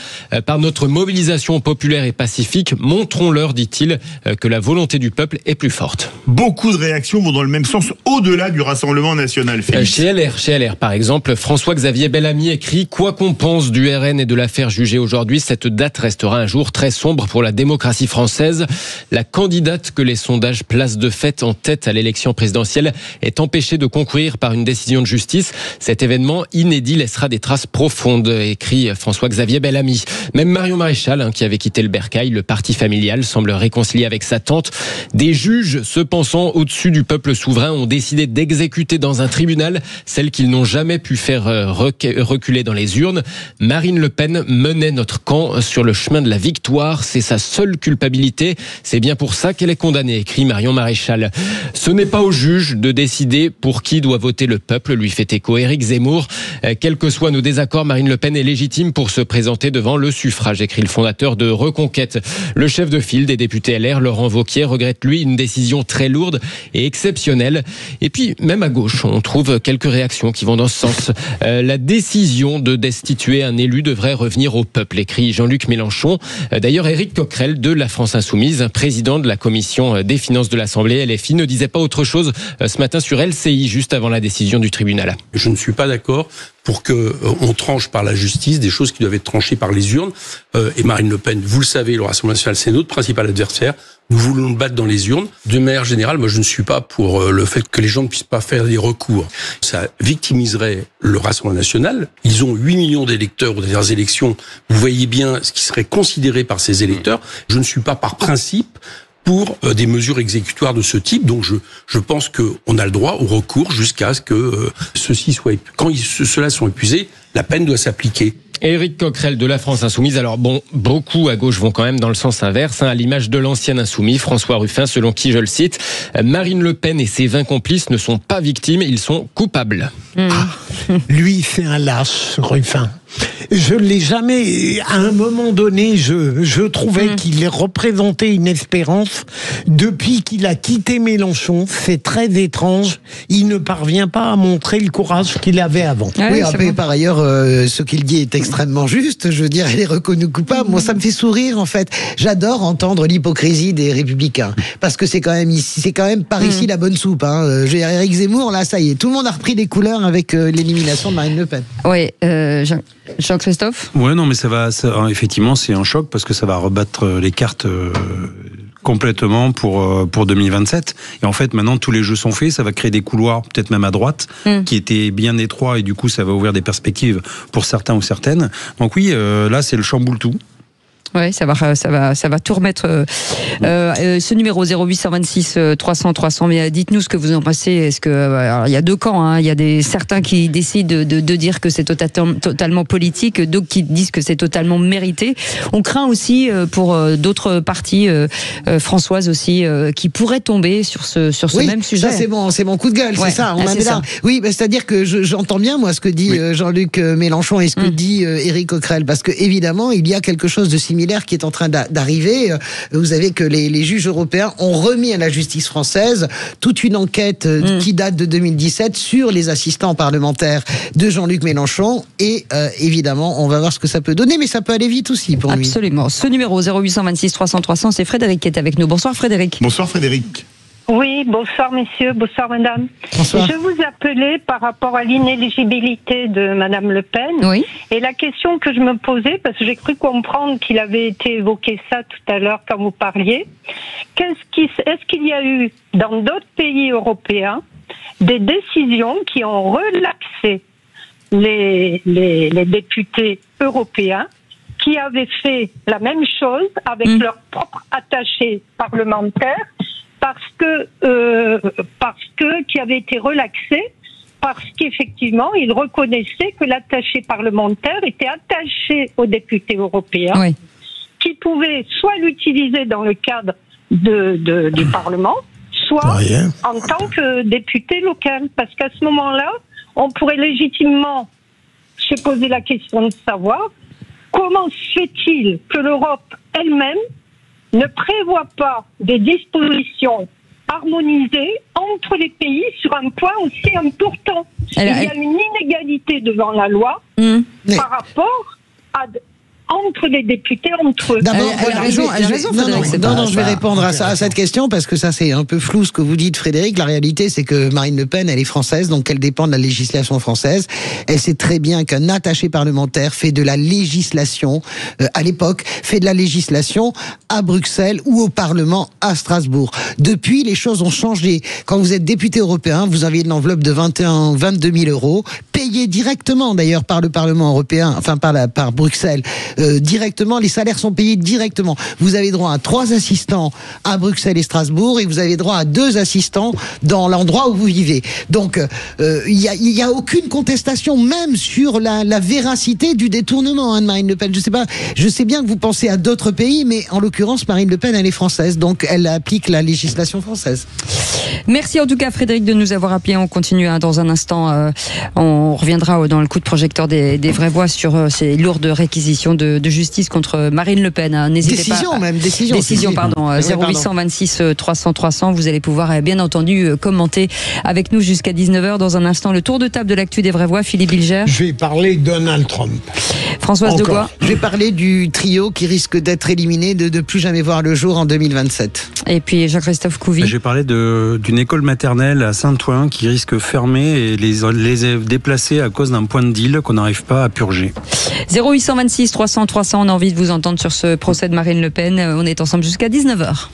Par notre mobilisation populaire et pacifique, montrons-leur, dit-il, que la volonté du peuple est plus forte. Beaucoup de réactions vont dans le même sens au-delà du Rassemblement National. Chez LR, par exemple, François-Xavier Bellamy écrit « Quoi qu'on pense du RN et de l'affaire jugée aujourd'hui, cette date restera un jour très sombre pour la démocratie française. La candidate que les sondages placent de fait en tête à l'élection présidentielle est empêchée de concourir par une décision de justice. Cet événement inédit laissera des traces profondes, écrit François-Xavier Bellamy. Même Marion Maréchal, qui avait quitté le bercail, le parti familial, semble réconcilié avec sa tante. Des juges se pensant au-dessus du peuple souverain ont décidé d'exécuter dans un tribunal celles qu'ils n'ont jamais pu faire reculer dans les urnes. Marine Le Pen menait notre camp sur le chemin de la victoire. C'est sa seule culpabilité. C'est bien pour ça qu'elle est condamnée, écrit Marion Maréchal. Ce n'est pas au juge de décider pour qui doit voter le peuple, lui fait écho Éric Zemmour. Quels que soient nos désaccords, Marine Le Pen est légitime pour se présenter devant le suffrage, écrit le fondateur de Reconquête. Le chef de file des députés LR, Laurent Wauquiez, regrette lui une décision très lourde et exceptionnelle. Et puis, même à gauche, on trouve quelques réactions qui vont dans ce sens. La décision de destituer un élu devrait revenir au peuple, écrit Jean-Luc Mélenchon. D'ailleurs, Éric Coquerel de la France Insoumise, président de la commission des finances de l'Assemblée, LFI, ne disait pas autre chose ce matin sur LCI, juste avant la décision du tribunal. Je ne suis pas d'accord pour qu'on tranche par la justice des choses qui doivent être tranchées par les urnes. Et Marine Le Pen, vous le savez, le Rassemblement national, c'est notre principal adversaire. Nous voulons nous battre dans les urnes. De manière générale, moi, je ne suis pas pour le fait que les gens ne puissent pas faire des recours. Ça victimiserait le Rassemblement national. Ils ont 8 millions d'électeurs aux dernières élections. Vous voyez bien ce qui serait considéré par ces électeurs. Je ne suis pas par principe pour des mesures exécutoires de ce type. Donc je pense qu'on a le droit au recours jusqu'à ce que ceux-ci soient... Quand ceux-là sont épuisés, la peine doit s'appliquer. Éric Coquerel de la France Insoumise. Alors bon, beaucoup à gauche vont quand même dans le sens inverse, à l'image de l'ancien insoumis François Ruffin, selon qui, je le cite, Marine Le Pen et ses 20 complices ne sont pas victimes, ils sont coupables. Lui, c'est un lâche, Ruffin. Je l'ai jamais. À un moment donné, je trouvais qu'il représentait une espérance. Depuis qu'il a quitté Mélenchon, c'est très étrange. Il ne parvient pas à montrer le courage qu'il avait avant. Oui, bon. Par ailleurs, ce qu'il dit est extrêmement juste. Je veux dire, elle est reconnue coupable. Moi, ça me fait sourire, en fait. J'adore entendre l'hypocrisie des Républicains, parce que c'est quand même par ici la bonne soupe. Éric Zemmour, là, ça y est, tout le monde a repris des couleurs avec l'élimination de Marine Le Pen. Oui. Jean-Christophe ? Ouais, non, mais effectivement, c'est un choc parce que ça va rebattre les cartes complètement pour 2027. Et en fait, maintenant, tous les jeux sont faits. Ça va créer des couloirs, peut-être même à droite, qui étaient bien étroits et du coup, ça va ouvrir des perspectives pour certains ou certaines. Donc oui, là, c'est le chamboule-tout. Oui, ça va tout remettre. Ce numéro 0826 300 300. Mais dites-nous ce que vous en pensez. Est-ce que il y a deux camps, hein. Il y a certains qui décident de dire que c'est totalement politique, d'autres qui disent que c'est totalement mérité. On craint aussi pour d'autres partis, Françoise aussi, qui pourraient tomber sur ce même sujet. Ça c'est mon coup de gueule, c'est ça. Oui, c'est-à-dire que j'entends bien moi ce que dit Jean-Luc Mélenchon et ce que dit Éric Coquerel, parce que évidemment il y a quelque chose de similaire qui est en train d'arriver. Vous savez que les juges européens ont remis à la justice française toute une enquête qui date de 2017 sur les assistants parlementaires de Jean-Luc Mélenchon et évidemment on va voir ce que ça peut donner, mais ça peut aller vite aussi pour lui. Absolument. Ce numéro 0826 300 300, c'est Frédéric qui est avec nous. Bonsoir Frédéric. Bonsoir Frédéric. Oui, bonsoir messieurs, bonsoir madame. Bonsoir. Je vous appelais par rapport à l'inéligibilité de madame Le Pen. Oui. Et la question que je me posais, parce que j'ai cru comprendre qu'il avait été évoqué ça tout à l'heure quand vous parliez, est-ce qu'il y a eu dans d'autres pays européens des décisions qui ont relaxé les députés européens qui avaient fait la même chose avec leurs propres attachés parlementaires qui avait été relaxé parce qu'effectivement, il reconnaissait que l'attaché parlementaire était attaché aux députés européens, qui pouvaient soit l'utiliser dans le cadre du Parlement, soit en tant que député local. Parce qu'à ce moment-là, on pourrait légitimement se poser la question de savoir comment se fait-il que l'Europe elle-même ne prévoit pas des dispositions harmonisées entre les pays sur un point aussi important. Il y a une inégalité devant la loi par rapport entre les députés, entre eux. D'abord, je vais répondre à cette question parce que ça c'est un peu flou ce que vous dites Frédéric. La réalité c'est que Marine Le Pen elle est française, donc elle dépend de la législation française. Elle sait très bien qu'un attaché parlementaire fait de la législation, à l'époque, fait de la législation à Bruxelles ou au Parlement à Strasbourg. Depuis, les choses ont changé. Quand vous êtes député européen, vous avez une enveloppe de 22 000 euros, payée directement d'ailleurs par le Parlement européen, enfin par Bruxelles. Directement, les salaires sont payés directement. Vous avez droit à 3 assistants à Bruxelles et Strasbourg et vous avez droit à 2 assistants dans l'endroit où vous vivez. Donc, il y a aucune contestation même sur la véracité du détournement de Marine Le Pen. Je sais bien que vous pensez à d'autres pays, mais en l'occurrence, Marine Le Pen, elle est française, donc elle applique la législation française. Merci en tout cas Frédéric de nous avoir appelés. On continue dans un instant. On reviendra dans le coup de projecteur des vraies voix sur ces lourdes réquisitions de justice contre Marine Le Pen. N'hésitez pas. Décision, pardon. 0826 300 300. Vous allez pouvoir bien entendu commenter avec nous jusqu'à 19h. Dans un instant, le tour de table de l'actu des vraies voix. Philippe Bilger. Je vais parler de Donald Trump. Françoise Degois. Je vais parler du trio qui risque d'être éliminé, de ne plus jamais voir le jour en 2027. Et puis Jean-Christophe Couvi. J'ai parlé d'une école maternelle à Saint-Ouen qui risque fermer et les déplacer à cause d'un point de deal qu'on n'arrive pas à purger. 0826 300 300. On a envie de vous entendre sur ce procès de Marine Le Pen. On est ensemble jusqu'à 19h.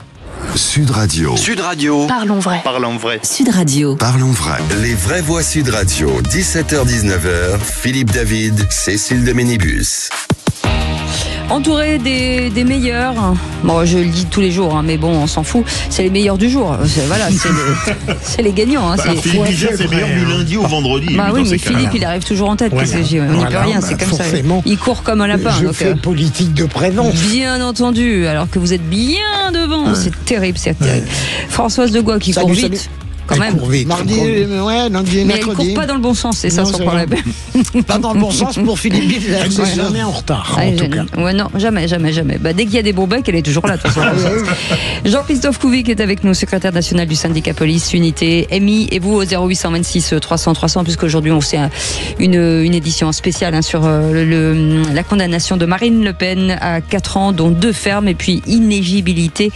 Sud Radio. Sud Radio. Parlons vrai. Parlons vrai. Sud Radio. Parlons vrai. Les vraies voix Sud Radio. 17h-19h. Philippe David, Cécile de Ménibus. Entouré des meilleurs. Bon, je le dis tous les jours, mais bon, on s'en fout. C'est les meilleurs du jour. Voilà, c'est les gagnants. Philippe Bilger, c'est meilleur du lundi au vendredi. Oui, mais Philippe, il arrive toujours en tête. On n'y peut rien, c'est comme ça. Il court comme un lapin. Je fais politique de présence. Bien entendu, alors que vous êtes bien devant. C'est terrible, c'est terrible. Françoise Degois qui court vite. Quand même. Mais elle court pas dans le bon sens, c'est ça son problème. Pas dans le bon sens pour Philippe Bilger. Elle n'est jamais en retard, en tout cas. Ouais, non, jamais. Dès qu'il y a des bons becs, elle est toujours là, de toute façon. Jean-Christophe Couvi qui est avec nous, secrétaire national du syndicat police, unité MI, et vous au 0826 300 300, puisqu'aujourd'hui on fait une édition spéciale sur la condamnation de Marine Le Pen à 4 ans, dont 2 fermes, et puis inéligibilité.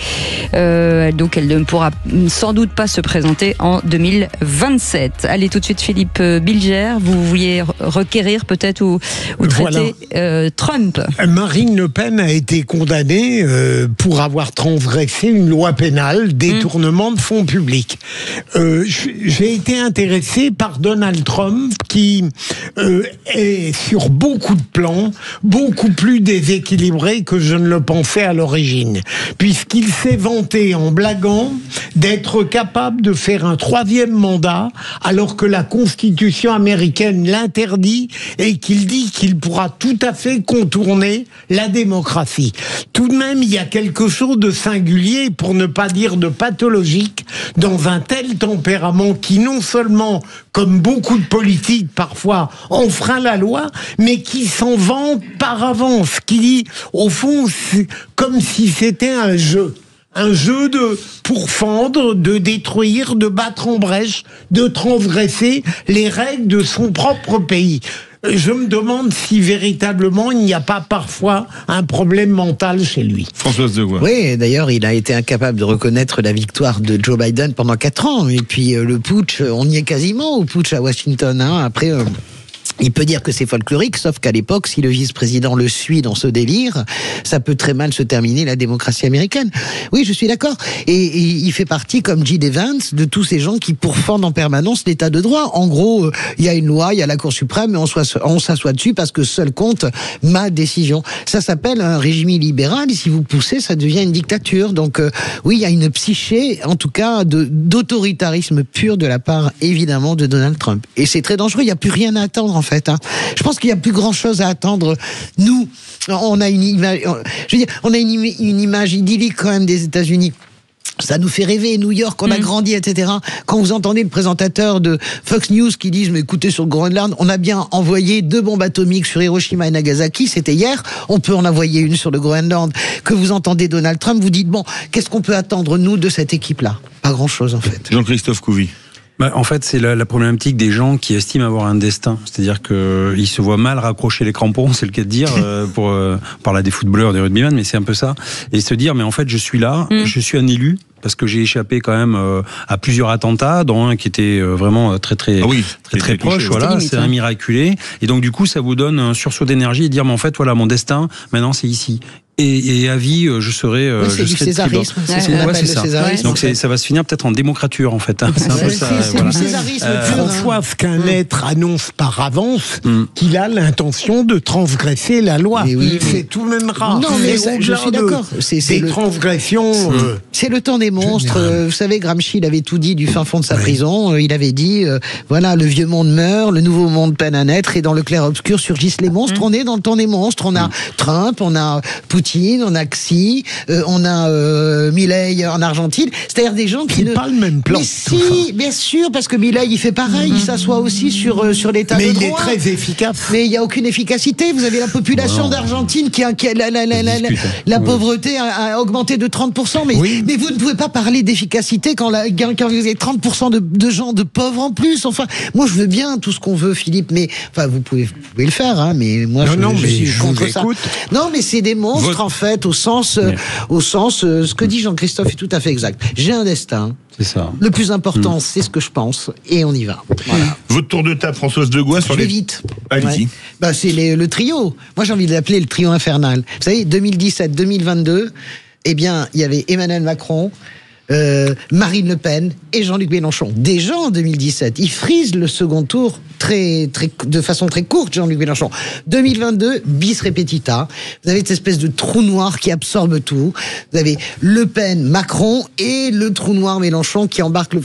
Donc elle ne pourra sans doute pas se présenter en 2027. Allez, tout de suite, Philippe Bilger, vous vouliez requérir peut-être ou traiter Trump. Marine Le Pen a été condamnée pour avoir transgressé une loi pénale, détournement de fonds publics. J'ai été intéressé par Donald Trump qui est sur beaucoup de plans, beaucoup plus déséquilibré que je ne le pensais à l'origine, puisqu'il s'est vanté en blaguant d'être capable de faire un 3e mandat alors que la Constitution américaine l'interdit et qu'il dit qu'il pourra tout à fait contourner la démocratie. Tout de même, il y a quelque chose de singulier, pour ne pas dire de pathologique, dans un tel tempérament qui non seulement, comme beaucoup de politiques parfois, enfreint la loi, mais qui s'en vante par avance, qui, au fond, c'est comme si c'était un jeu. Un jeu de pourfendre, de détruire, de battre en brèche, de transgresser les règles de son propre pays. Je me demande si véritablement il n'y a pas parfois un problème mental chez lui. Françoise Degois. Oui, d'ailleurs, il a été incapable de reconnaître la victoire de Joe Biden pendant 4 ans. Et puis le putsch, on y est quasiment au putsch à Washington. Après... il peut dire que c'est folklorique, sauf qu'à l'époque, si le vice-président le suit dans ce délire, ça peut très mal se terminer la démocratie américaine. Oui, je suis d'accord. Et il fait partie, comme J.D. Vance, de tous ces gens qui pourfendent en permanence l'état de droit. En gros, il y a une loi, il y a la Cour suprême, et on s'assoit dessus parce que seul compte ma décision. Ça s'appelle un régime libéral, et si vous poussez, ça devient une dictature. Donc oui, il y a une psyché, en tout cas, d'autoritarisme pur de la part, évidemment, de Donald Trump. Et c'est très dangereux, il n'y a plus rien à attendre, en fait. Je pense qu'il n'y a plus grand chose à attendre. Nous, on a une image, une image idyllique quand même des États-Unis. Ça nous fait rêver, New York, on a grandi, etc. Quand vous entendez le présentateur de Fox News qui dit, mais écoutez, sur le Groenland, on a bien envoyé 2 bombes atomiques sur Hiroshima et Nagasaki, c'était hier, on peut en envoyer une sur le Groenland. Que vous entendez Donald Trump, vous dites, bon, qu'est-ce qu'on peut attendre, nous, de cette équipe-là? Pas grand-chose, en fait. Jean-Christophe Couvi. En fait, c'est la problématique des gens qui estiment avoir un destin. C'est-à-dire qu'ils se voient mal raccrocher les crampons, c'est le cas de dire, pour parler des footballeurs, des rugbymen, mais c'est un peu ça. Et se dire, mais en fait, je suis là, je suis un élu, parce que j'ai échappé quand même à plusieurs attentats, dont un qui était vraiment très proche. Voilà, c'est un miraculé. Et donc, du coup, ça vous donne un sursaut d'énergie et dire, mais en fait, voilà, mon destin, maintenant, c'est ici. Et à vie, je serai. C'est du césarisme. C'est ça. Donc ça va se finir peut-être en démocrature en fait. C'est un peu ça. C'est du césarisme. François, qu'un être annonce par avance qu'il a l'intention de transgresser la loi. C'est tout de même rare. Non, mais je suis d'accord. C'est transgressions. C'est le temps des monstres. Vous savez, Gramsci, il avait tout dit du fin fond de sa prison. Il avait dit, voilà, le vieux monde meurt, le nouveau monde peine à naître, et dans le clair-obscur surgissent les monstres. On est dans le temps des monstres. On a Trump, on a Poutine, on a Xi, on a Milei en Argentine. C'est-à-dire des gens qui ne... pas le même plan. Mais si, bien sûr, parce que Milei, il fait pareil. Il s'assoit aussi sur l'état de droit. Mais il est très efficace. Mais il n'y a aucune efficacité. Vous avez la population d'Argentine qui la pauvreté a augmenté de 30%. Mais vous ne pouvez pas parler d'efficacité quand vous avez 30% de gens de pauvres en plus. Enfin, moi, je veux bien tout ce qu'on veut, Philippe. Mais enfin, vous pouvez le faire, hein. Mais moi, je suis contre ça. Non, mais c'est des monstres. En fait, au sens, ce que dit Jean-Christophe est tout à fait exact. J'ai un destin. C'est ça. Le plus important, c'est ce que je pense, et on y va. Voilà. Votre tour de table, Françoise Degois, sur les... vite. Allez-y. Ouais. C'est le trio. Moi, j'ai envie de l'appeler le trio infernal. Vous savez, 2017-2022, eh bien, il y avait Emmanuel Macron, Marine Le Pen et Jean-Luc Mélenchon. Déjà en 2017, il frise le second tour de façon très courte, Jean-Luc Mélenchon. 2022, bis repetita. Vous avez cette espèce de trou noir qui absorbe tout. Vous avez Le Pen, Macron et le trou noir Mélenchon qui embarque le...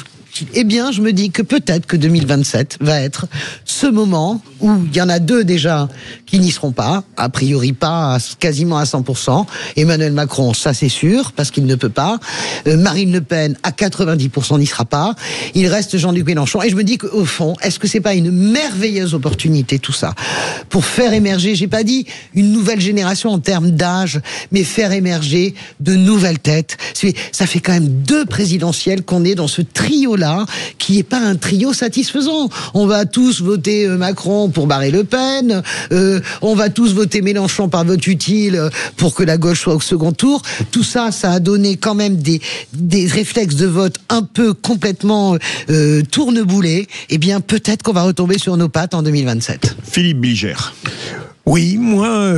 Eh bien, je me dis que peut-être que 2027 va être ce moment où il y en a 2 déjà qui n'y seront pas, a priori pas quasiment à 100%. Emmanuel Macron, ça c'est sûr, parce qu'il ne peut pas. Marine Le Pen, à 90% n'y sera pas. Il reste Jean-Luc Mélenchon. Et je me dis qu'au fond, est-ce que c'est pas une merveilleuse opportunité tout ça pour faire émerger, j'ai pas dit une nouvelle génération en termes d'âge, mais faire émerger de nouvelles têtes. Ça fait quand même 2 présidentielles qu'on est dans ce trio-là trio-là, qui est pas un trio satisfaisant. On va tous voter Macron pour barrer Le Pen, on va tous voter Mélenchon par vote utile pour que la gauche soit au second tour. Tout ça, ça a donné quand même des réflexes de vote un peu complètement tourneboulés. Eh bien, peut-être qu'on va retomber sur nos pattes en 2027. Philippe Bilger. Oui, moi,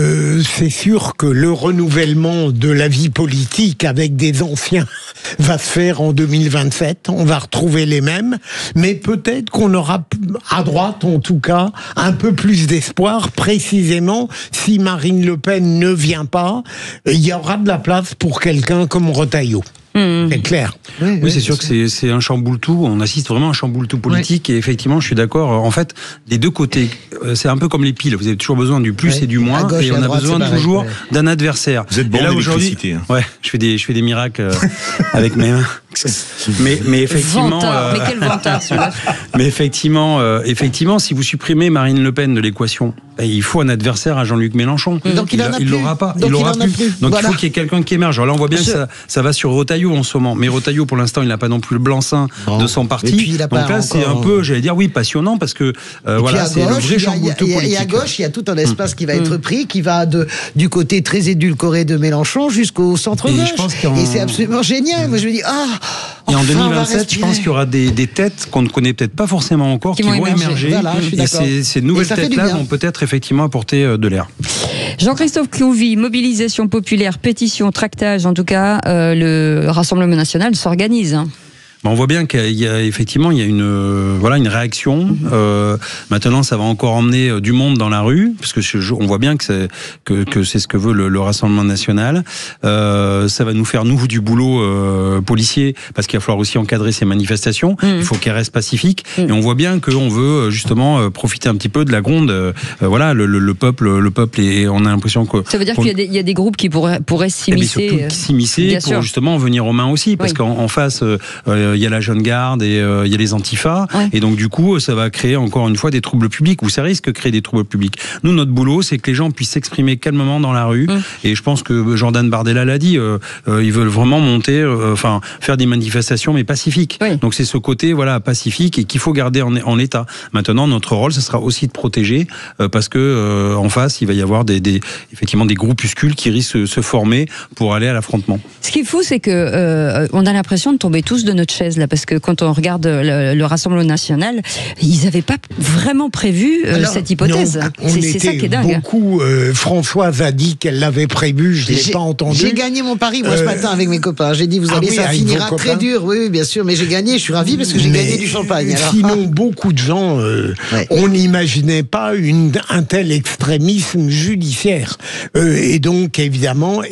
c'est sûr que le renouvellement de la vie politique avec des anciens va se faire en 2027. On va retrouver les mêmes, mais peut-être qu'on aura, à droite en tout cas, un peu plus d'espoir. Précisément, si Marine Le Pen ne vient pas, il y aura de la place pour quelqu'un comme Retailleau. C'est clair. Oui, c'est sûr que c'est un chamboule-tout. On assiste vraiment à un chamboule-tout politique. Et effectivement, je suis d'accord. En fait, des deux côtés, c'est un peu comme les piles. Vous avez toujours besoin du plus et du moins. Et on a besoin toujours d'un adversaire. Vous êtes bon en électricité. Ouais, je fais des miracles avec mes mains. Mais effectivement, mais quel vantard, celui-là. Mais effectivement, si vous supprimez Marine Le Pen de l'équation, il faut un adversaire à Jean-Luc Mélenchon. Donc il l'aura pas. Il l'aura plus. Donc il faut qu'il y ait quelqu'un qui émerge. Alors là, on voit bien que ça va sur Retailleau en ce moment. Mais Retailleau, pour l'instant, il n'a pas non plus le blanc-seing de son parti. Donc là, c'est un peu, j'allais dire, passionnant parce que voilà, c'est le vrai chamboule-tout politique. Et à gauche, il y a tout un espace qui va être pris, qui va du côté très édulcoré de Mélenchon jusqu'au centre-gauche. Et c'est absolument génial. Moi, je me dis, et en 2027, je pense qu'il y aura des têtes qu'on ne connaît peut-être pas forcément encore qui vont émerger. Voilà, et ces nouvelles têtes-là vont peut-être effectivement apporter de l'air. Jean-Christophe Clouvy, mobilisation populaire, pétition, tractage, en tout cas, le Rassemblement national s'organise. On voit bien qu'il y a effectivement une réaction. Maintenant, ça va encore emmener du monde dans la rue, parce que on voit bien que c'est ce que veut le Rassemblement national. Ça va nous faire du boulot policier, parce qu'il va falloir aussi encadrer ces manifestations. Il faut qu'elles restent pacifiques. Et on voit bien qu'on veut justement profiter un petit peu de la gronde. Le peuple et on a l'impression que ça veut dire qu'il y a des groupes qui pourraient s'immiscer. S'immiscer pour justement venir aux mains aussi, parce qu'en face. Il y a la jeune garde et il y a les antifas. Et donc, du coup, ça va créer encore une fois des troubles publics, ou ça risque de créer des troubles publics. Nous, notre boulot, c'est que les gens puissent s'exprimer calmement dans la rue. Et je pense que Jordan Bardella l'a dit, ils veulent vraiment monter, faire des manifestations, mais pacifiques. Donc, c'est ce côté, pacifique et qu'il faut garder en état. Maintenant, notre rôle, ce sera aussi de protéger, parce que en face, il va y avoir effectivement des groupuscules qui risquent de se former pour aller à l'affrontement. Ce qui est fou, c'est que on a l'impression de tomber tous de notre chaise là, parce que quand on regarde le Rassemblement national, ils n'avaient pas vraiment prévu cette hypothèse. C'est ça qui est dingue. Françoise a dit qu'elle l'avait prévu, je l'ai pas entendu. J'ai gagné mon pari moi ce matin avec mes copains. J'ai dit ça finira très dur. Oui, bien sûr, mais j'ai gagné. Je suis ravi parce que j'ai gagné du champagne. Sinon, beaucoup de gens, on n'imaginait pas un tel extrémisme judiciaire. Et donc, évidemment,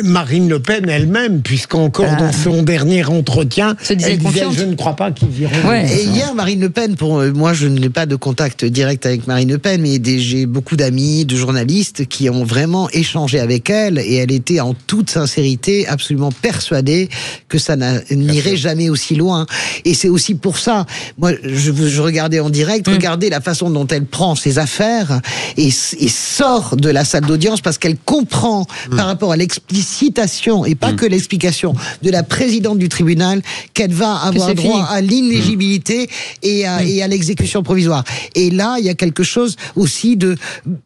Marine Le Pen elle-même, puisqu'encore dans son dernier entretien, elle disait, je ne crois pas qu'ils iront. Et hier, Marine Le Pen, moi je n'ai pas de contact direct avec Marine Le Pen, mais j'ai beaucoup d'amis, de journalistes qui ont vraiment échangé avec elle, et elle était en toute sincérité absolument persuadée que ça n'irait jamais aussi loin. Et c'est aussi pour ça, moi je regardais en direct, regardez la façon dont elle prend ses affaires et sort de la salle d'audience, parce qu'elle comprend par rapport à l'explicitation, et pas que l'explication, de la présidente du tribunal, qu'elle va avoir droit à l'inéligibilité et à l'exécution provisoire. Et là, il y a quelque chose aussi de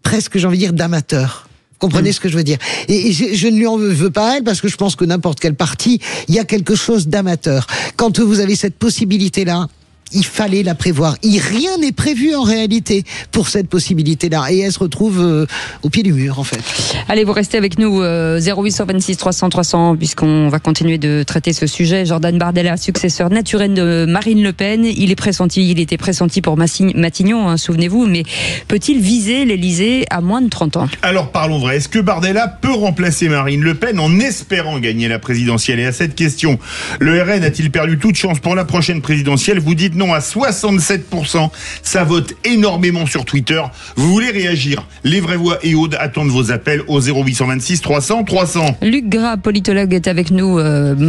presque, j'ai envie de dire, d'amateur. Comprenez ce que je veux dire. Et je ne lui en veux pas à elle, parce que je pense que n'importe quel parti, il y a quelque chose d'amateur. Quand vous avez cette possibilité-là, il fallait la prévoir. Rien n'est prévu en réalité pour cette possibilité-là. Et elle se retrouve au pied du mur, en fait. Allez, vous restez avec nous, 0826 300 300, puisqu'on va continuer de traiter ce sujet. Jordan Bardella, successeur naturel de Marine Le Pen. Il était pressenti pour Matignon, souvenez-vous, mais peut-il viser l'Élysée à moins de 30 ans? Alors parlons vrai. Est-ce que Bardella peut remplacer Marine Le Pen en espérant gagner la présidentielle? Et à cette question, le RN a-t-il perdu toute chance pour la prochaine présidentielle? Vous dites non à 67%. Ça vote énormément sur Twitter. Vous voulez réagir? Les Vraies Voix et Aude attendent vos appels au 0826 300 300. Luc Gras, politologue, est avec nous.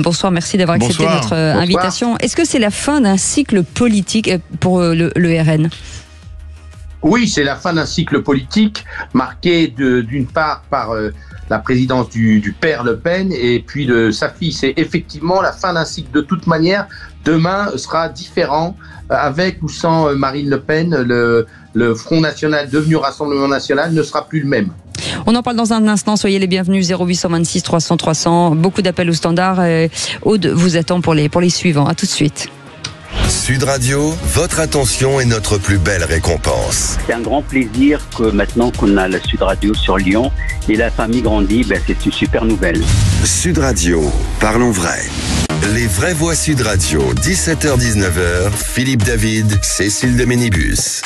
Bonsoir, merci d'avoir accepté notre invitation. Est-ce que c'est la fin d'un cycle politique pour le RN? Oui, c'est la fin d'un cycle politique marqué d'une part par la présidence du père Le Pen et puis de sa fille. C'est effectivement la fin d'un cycle. De toute manière, demain sera différent avec ou sans Marine Le Pen. Le Front National devenu Rassemblement National ne sera plus le même. On en parle dans un instant, soyez les bienvenus, 0826 300 300, beaucoup d'appels au standard. Aude vous attend pour les suivants, à tout de suite. Sud Radio, votre attention est notre plus belle récompense. C'est un grand plaisir que maintenant qu'on a la Sud Radio sur Lyon et la famille grandit, c'est une super nouvelle. Sud Radio, parlons vrai. Les vraies voix Sud Radio, 17h-19h, Philippe David, Cécile de Ménibus.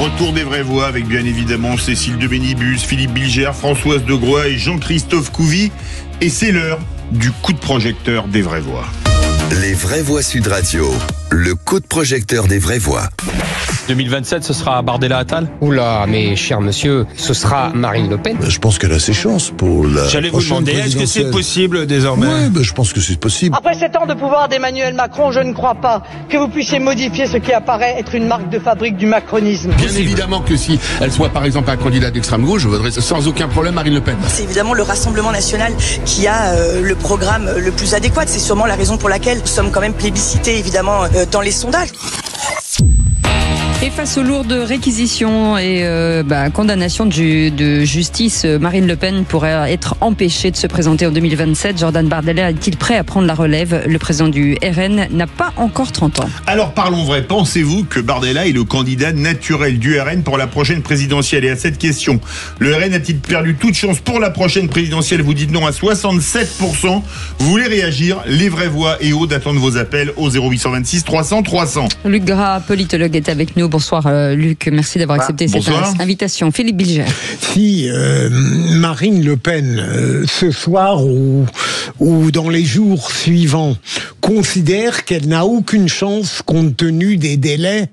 Retour des vraies voix avec bien évidemment Cécile de Ménibus, Philippe Bilger, Françoise de Groix et Jean-Christophe Couvi. Et c'est l'heure du coup de projecteur des vraies voix. Les vraies voix Sud Radio, le coup de projecteur des vraies voix. 2027, ce sera Bardella Attal ? Oula, mais cher monsieur, ce sera Marine Le Pen. Je pense qu'elle a ses chances pour la J'allais vous demander, est-ce que c'est possible désormais ? Oui, je pense que c'est possible. Après 7 ans de pouvoir d'Emmanuel Macron, je ne crois pas que vous puissiez modifier ce qui apparaît être une marque de fabrique du macronisme. Bien évidemment que si elle soit par exemple un candidat d'extrême gauche, je voterai sans aucun problème Marine Le Pen. C'est évidemment le Rassemblement National qui a le programme le plus adéquat. C'est sûrement la raison pour laquelle nous sommes quand même plébiscités évidemment dans les sondages. Et face aux lourdes réquisitions et condamnations de justice, Marine Le Pen pourrait être empêchée de se présenter en 2027. Jordan Bardella est-il prêt à prendre la relève ? Le président du RN n'a pas encore 30 ans. Alors parlons vrai, pensez-vous que Bardella est le candidat naturel du RN pour la prochaine présidentielle ? Et à cette question, le RN a-t-il perdu toute chance pour la prochaine présidentielle ? Vous dites non à 67%. Vous voulez réagir ? Les vraies voix et Aude attendent vos appels au 0826 300 300. Luc Gras, politologue, est avec nous. Bonsoir Luc, merci d'avoir accepté cette invitation. Philippe Bilger. Si Marine Le Pen, ce soir ou dans les jours suivants, considère qu'elle n'a aucune chance compte tenu des délais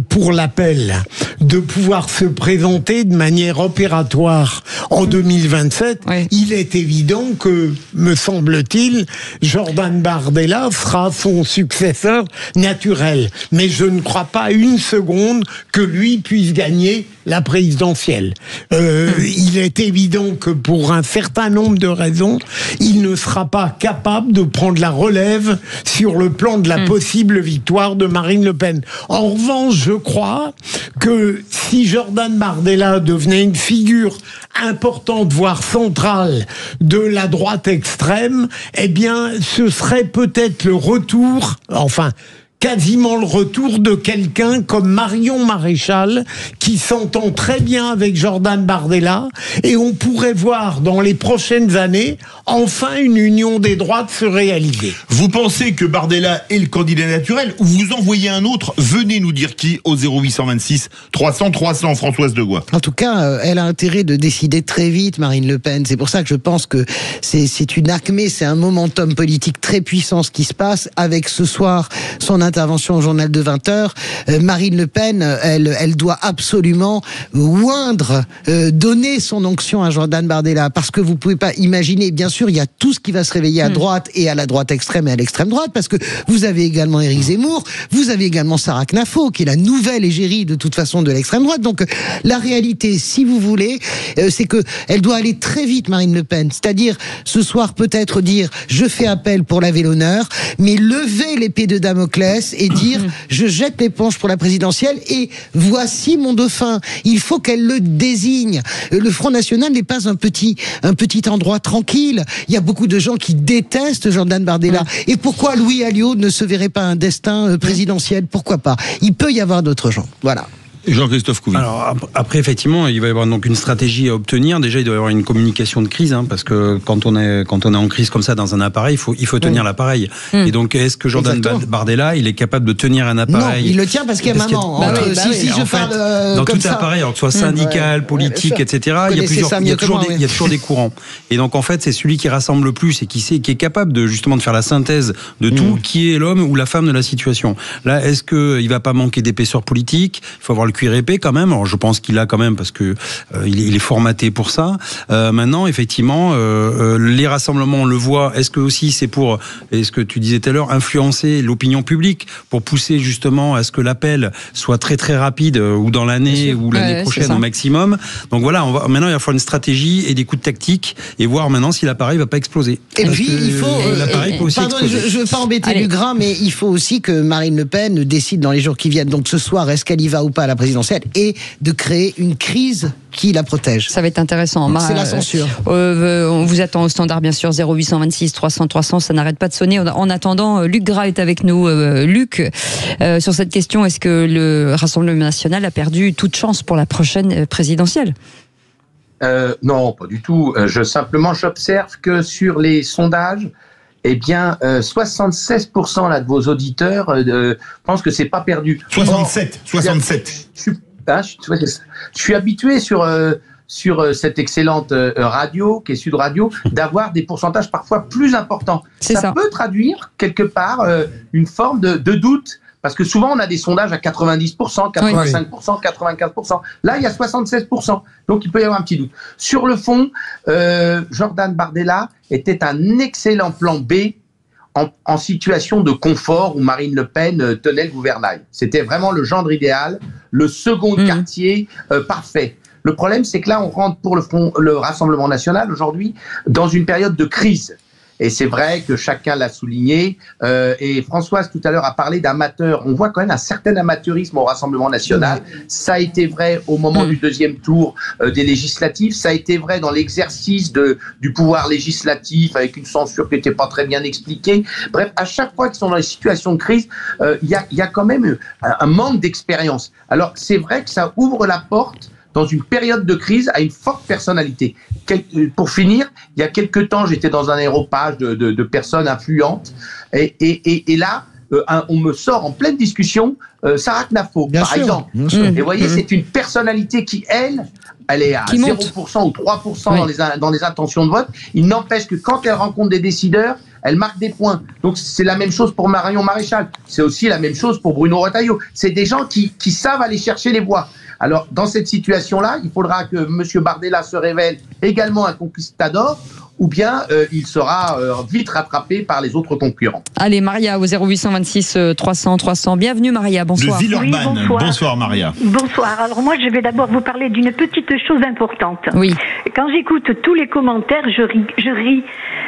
pour l'appel, de pouvoir se présenter de manière opératoire en 2027, il est évident que, me semble-t-il, Jordan Bardella sera son successeur naturel. Mais je ne crois pas une seconde que lui puisse gagner la présidentielle. Il est évident que pour un certain nombre de raisons, il ne sera pas capable de prendre la relève sur le plan de la possible victoire de Marine Le Pen. En revanche, je crois que si Jordan Bardella devenait une figure importante, voire centrale, de la droite extrême, eh bien, ce serait peut-être le retour, quasiment le retour de quelqu'un comme Marion Maréchal, qui s'entend très bien avec Jordan Bardella, et on pourrait voir dans les prochaines années, enfin une union des droites se réaliser. Vous pensez que Bardella est le candidat naturel, ou vous envoyez un autre? Venez nous dire qui au 0826 300 300, Françoise de Groix. En tout cas, elle a intérêt de décider très vite, Marine Le Pen. C'est pour ça que je pense que c'est une acmé, c'est un momentum politique très puissant ce qui se passe, avec ce soir son intervention au journal de 20h. Marine Le Pen, elle doit absolument oindre, donner son onction à Jordan Bardella, parce que vous pouvez pas imaginer, bien sûr, il y a tout ce qui va se réveiller à droite et à la droite extrême et à l'extrême droite, parce que vous avez également Éric Zemmour, vous avez également Sarah Knafo, qui est la nouvelle égérie de toute façon de l'extrême droite. Donc la réalité, si vous voulez, c'est que elle doit aller très vite, Marine Le Pen. C'est-à-dire, ce soir, peut-être dire, je fais appel pour laver l'honneur, mais lever l'épée de Damoclès et dire, je jette l'éponge pour la présidentielle et voici mon dauphin. Il faut qu'elle le désigne. Le Front National n'est pas un petit endroit tranquille. Il y a beaucoup de gens qui détestent Jordan Bardella. Et pourquoi Louis Alliot ne se verrait pas un destin présidentiel? Pourquoi pas? Il peut y avoir d'autres gens. Voilà. Jean-Christophe Couvi. Alors après, effectivement, il va y avoir donc une stratégie à obtenir. Déjà, il doit y avoir une communication de crise, parce que quand on est en crise comme ça dans un appareil, il faut tenir l'appareil. Et donc, est-ce que Jordan Bardella, il est capable de tenir un appareil? Non, il le tient parce qu'il y a maman. Si je parle dans comme tout ça, appareil, alors que ce soit syndical, politique, etc. Il y a toujours des courants. Et donc, en fait, c'est celui qui rassemble le plus et qui est capable de justement de faire la synthèse de tout, qui est l'homme ou la femme de la situation. Là, est-ce que il va pas manquer d'épaisseur politique? Il faut avoir le cuir épais quand même. Alors je pense qu'il a quand même parce que il est formaté pour ça. Maintenant, effectivement, les rassemblements, on le voit. Est-ce que aussi c'est pour, est-ce que tu disais tout à l'heure, influencer l'opinion publique pour pousser justement à ce que l'appel soit très très rapide ou dans l'année ou l'année prochaine au maximum. Donc voilà, maintenant il va falloir une stratégie et des coups de tactique et voir maintenant si l'appareil va pas exploser. Et puis il faut. L'appareil peut aussi exploser. Je veux pas embêter Lugrin, mais il faut aussi que Marine Le Pen décide dans les jours qui viennent. Donc ce soir, est-ce qu'elle y va ou pas à la présidentielle, et de créer une crise qui la protège. Ça va être intéressant. C'est la censure. On vous attend au standard, bien sûr, 0826 300 300, ça n'arrête pas de sonner. En attendant, Luc Gras est avec nous. Luc, sur cette question, est-ce que le Rassemblement national a perdu toute chance pour la prochaine présidentielle ? Non, pas du tout. Simplement, j'observe que sur les sondages, 76% là, de vos auditeurs pensent que c'est pas perdu. 67. Je suis habitué sur cette excellente radio, qui est Sud Radio, d'avoir des pourcentages parfois plus importants. Ça peut traduire quelque part une forme de doute. Parce que souvent, on a des sondages à 90%, 85%, 95%. Là, il y a 76%. Donc, il peut y avoir un petit doute. Sur le fond, Jordan Bardella était un excellent plan B en situation de confort où Marine Le Pen tenait le gouvernail. C'était vraiment le gendre idéal, le second quartier parfait. Le problème, c'est que là, on rentre pour le Rassemblement national aujourd'hui dans une période de crise. Et c'est vrai que chacun l'a souligné. Et Françoise, tout à l'heure, a parlé d'amateurs. On voit quand même un certain amateurisme au Rassemblement national. Ça a été vrai au moment du deuxième tour des législatives. Ça a été vrai dans l'exercice du pouvoir législatif avec une censure qui n'était pas très bien expliquée. Bref, à chaque fois qu'ils sont dans les situations de crise, il y a quand même un manque d'expérience. Alors, c'est vrai que ça ouvre la porte dans une période de crise, à une forte personnalité. Pour finir, il y a quelques temps, j'étais dans un aéropage de personnes influentes, et là, on me sort en pleine discussion Sarah Knafo, par exemple. Et vous voyez, c'est une personnalité qui, elle est à 0% ou 3% dans les intentions de vote. Il n'empêche que quand elle rencontre des décideurs, elle marque des points. Donc c'est la même chose pour Marion Maréchal. C'est aussi la même chose pour Bruno Retailleau. C'est des gens qui savent aller chercher les voix. Alors, dans cette situation-là, il faudra que M. Bardella se révèle également un conquistador, ou bien il sera vite rattrapé par les autres concurrents. Allez, Maria, au 0826 300 300. Bienvenue, Maria, bonsoir. De Villeurbanne. Bonsoir, Maria. Bonsoir. Alors moi, je vais d'abord vous parler d'une petite chose importante. Oui. Quand j'écoute tous les commentaires, je ris.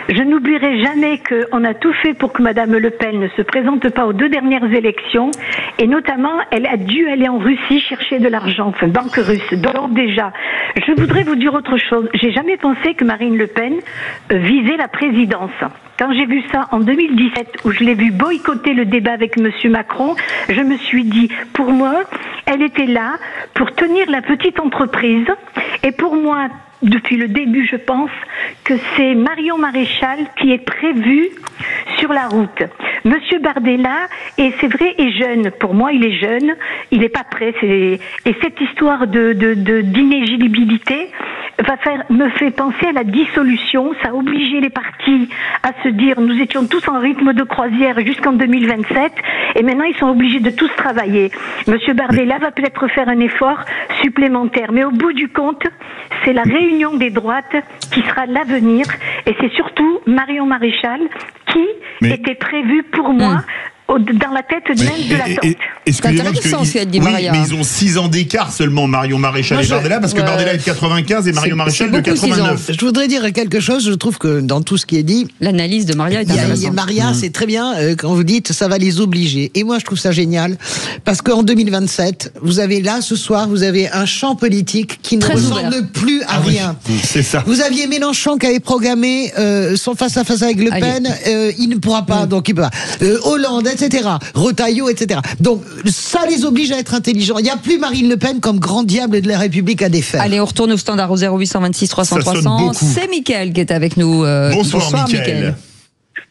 Je n'oublierai jamais qu'on a tout fait pour que Madame Le Pen ne se présente pas aux 2 dernières élections, et notamment, elle a dû aller en Russie chercher de l'argent, banque russe. Donc déjà, je voudrais vous dire autre chose. J'ai jamais pensé que Marine Le Pen visait la présidence. Quand j'ai vu ça en 2017, où je l'ai vu boycotter le débat avec Monsieur Macron, je me suis dit, pour moi, elle était là pour tenir la petite entreprise, et pour moi, depuis le début, je pense que c'est Marion Maréchal qui est prévue sur la route. Monsieur Bardella, et c'est vrai, est jeune. Pour moi, il est jeune. Il n'est pas prêt. Et cette histoire d'inéligibilité me fait penser à la dissolution. Ça a obligé les partis à se dire, nous étions tous en rythme de croisière jusqu'en 2027, et maintenant ils sont obligés de tous travailler. Monsieur Bardella va peut-être faire un effort supplémentaire, mais au bout du compte, c'est la réunion des droites qui sera l'avenir, et c'est surtout Marion Maréchal qui était prévue pour moi dans la tête même de la tente. C'est intéressant ce qu'a dit Maria. Mais ils ont 6 ans d'écart seulement, Marion Maréchal et Bardella, parce que Bardella est de 95 et Marion Maréchal de 89. Je voudrais dire quelque chose. Je trouve que dans tout ce qui est dit, l'analyse de Maria est intéressante. Maria, c'est très bien quand vous dites ça va les obliger. Et moi, je trouve ça génial parce qu'en 2027, vous avez là ce soir, vous avez un champ politique qui ne ressemble plus à rien. C'est ça. Vous aviez Mélenchon qui avait programmé son face à face avec Le Pen. Il ne pourra pas, donc il peut pas. Hollande, etc. Retailleau, etc. Donc, ça les oblige à être intelligents. Il n'y a plus Marine Le Pen comme grand diable de la République à défaire. Allez, on retourne au standard au 0826 300 300. C'est Mickaël qui est avec nous. Bonsoir Mickaël.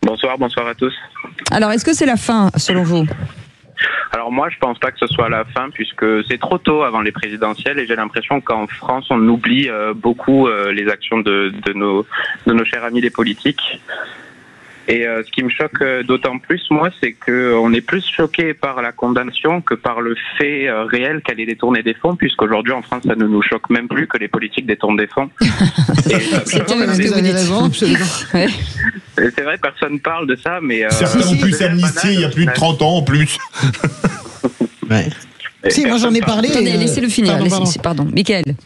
Bonsoir à tous. Alors, est-ce que c'est la fin, selon vous ? Alors moi, je pense pas que ce soit la fin, puisque c'est trop tôt avant les présidentielles, et j'ai l'impression qu'en France, on oublie beaucoup les actions de nos chers amis les politiques. Et ce qui me choque d'autant plus, moi, c'est qu'on est plus choqué par la condamnation que par le fait réel qu'elle ait détourné des fonds, puisqu'aujourd'hui en France, ça ne nous choque même plus que les politiques détournent des fonds. C'est terrible ce que vous dites. C'est vrai, personne ne parle de ça, mais... Certains ont pu s'amnistier il y a plus de 30 ans en plus. Si, moi j'en ai parlé. Attendez, laissez-le finir. Pardon, Mickaël.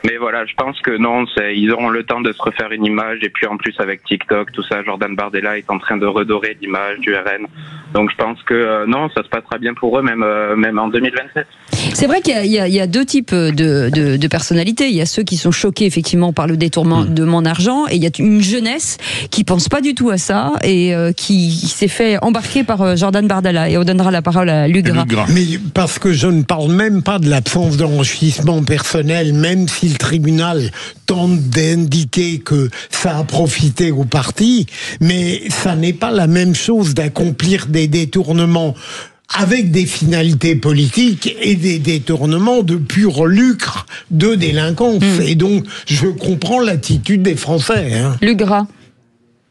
Mais voilà, je pense que non, ils auront le temps de se refaire une image. Et puis en plus, avec TikTok, tout ça, Jordan Bardella est en train de redorer l'image du RN. Donc je pense que non, ça se passera bien pour eux, même en 2027. C'est vrai qu'il y a deux types de personnalités. Il y a ceux qui sont choqués effectivement par le détournement d'argent, et il y a une jeunesse qui pense pas du tout à ça et qui s'est fait embarquer par Jordan Bardella. Et on donnera la parole à Luc Gras. Mais parce que je ne parle même pas de l'absence d'enrichissement personnel, même si le tribunal tente d'indiquer que ça a profité au parti, mais ça n'est pas la même chose d'accomplir des détournements avec des finalités politiques et des détournements de pur lucre de délinquance. Et donc, je comprends l'attitude des Français. Luc Gras.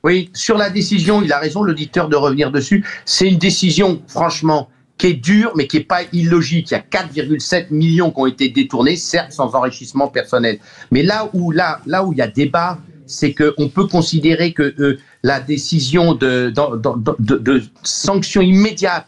Oui, sur la décision, il a raison, l'auditeur, de revenir dessus. C'est une décision, franchement, qui est dure, mais qui n'est pas illogique. Il y a 4,7 millions qui ont été détournés, certes sans enrichissement personnel. Mais là où il y a débat, c'est qu'on peut considérer que la décision de sanction immédiate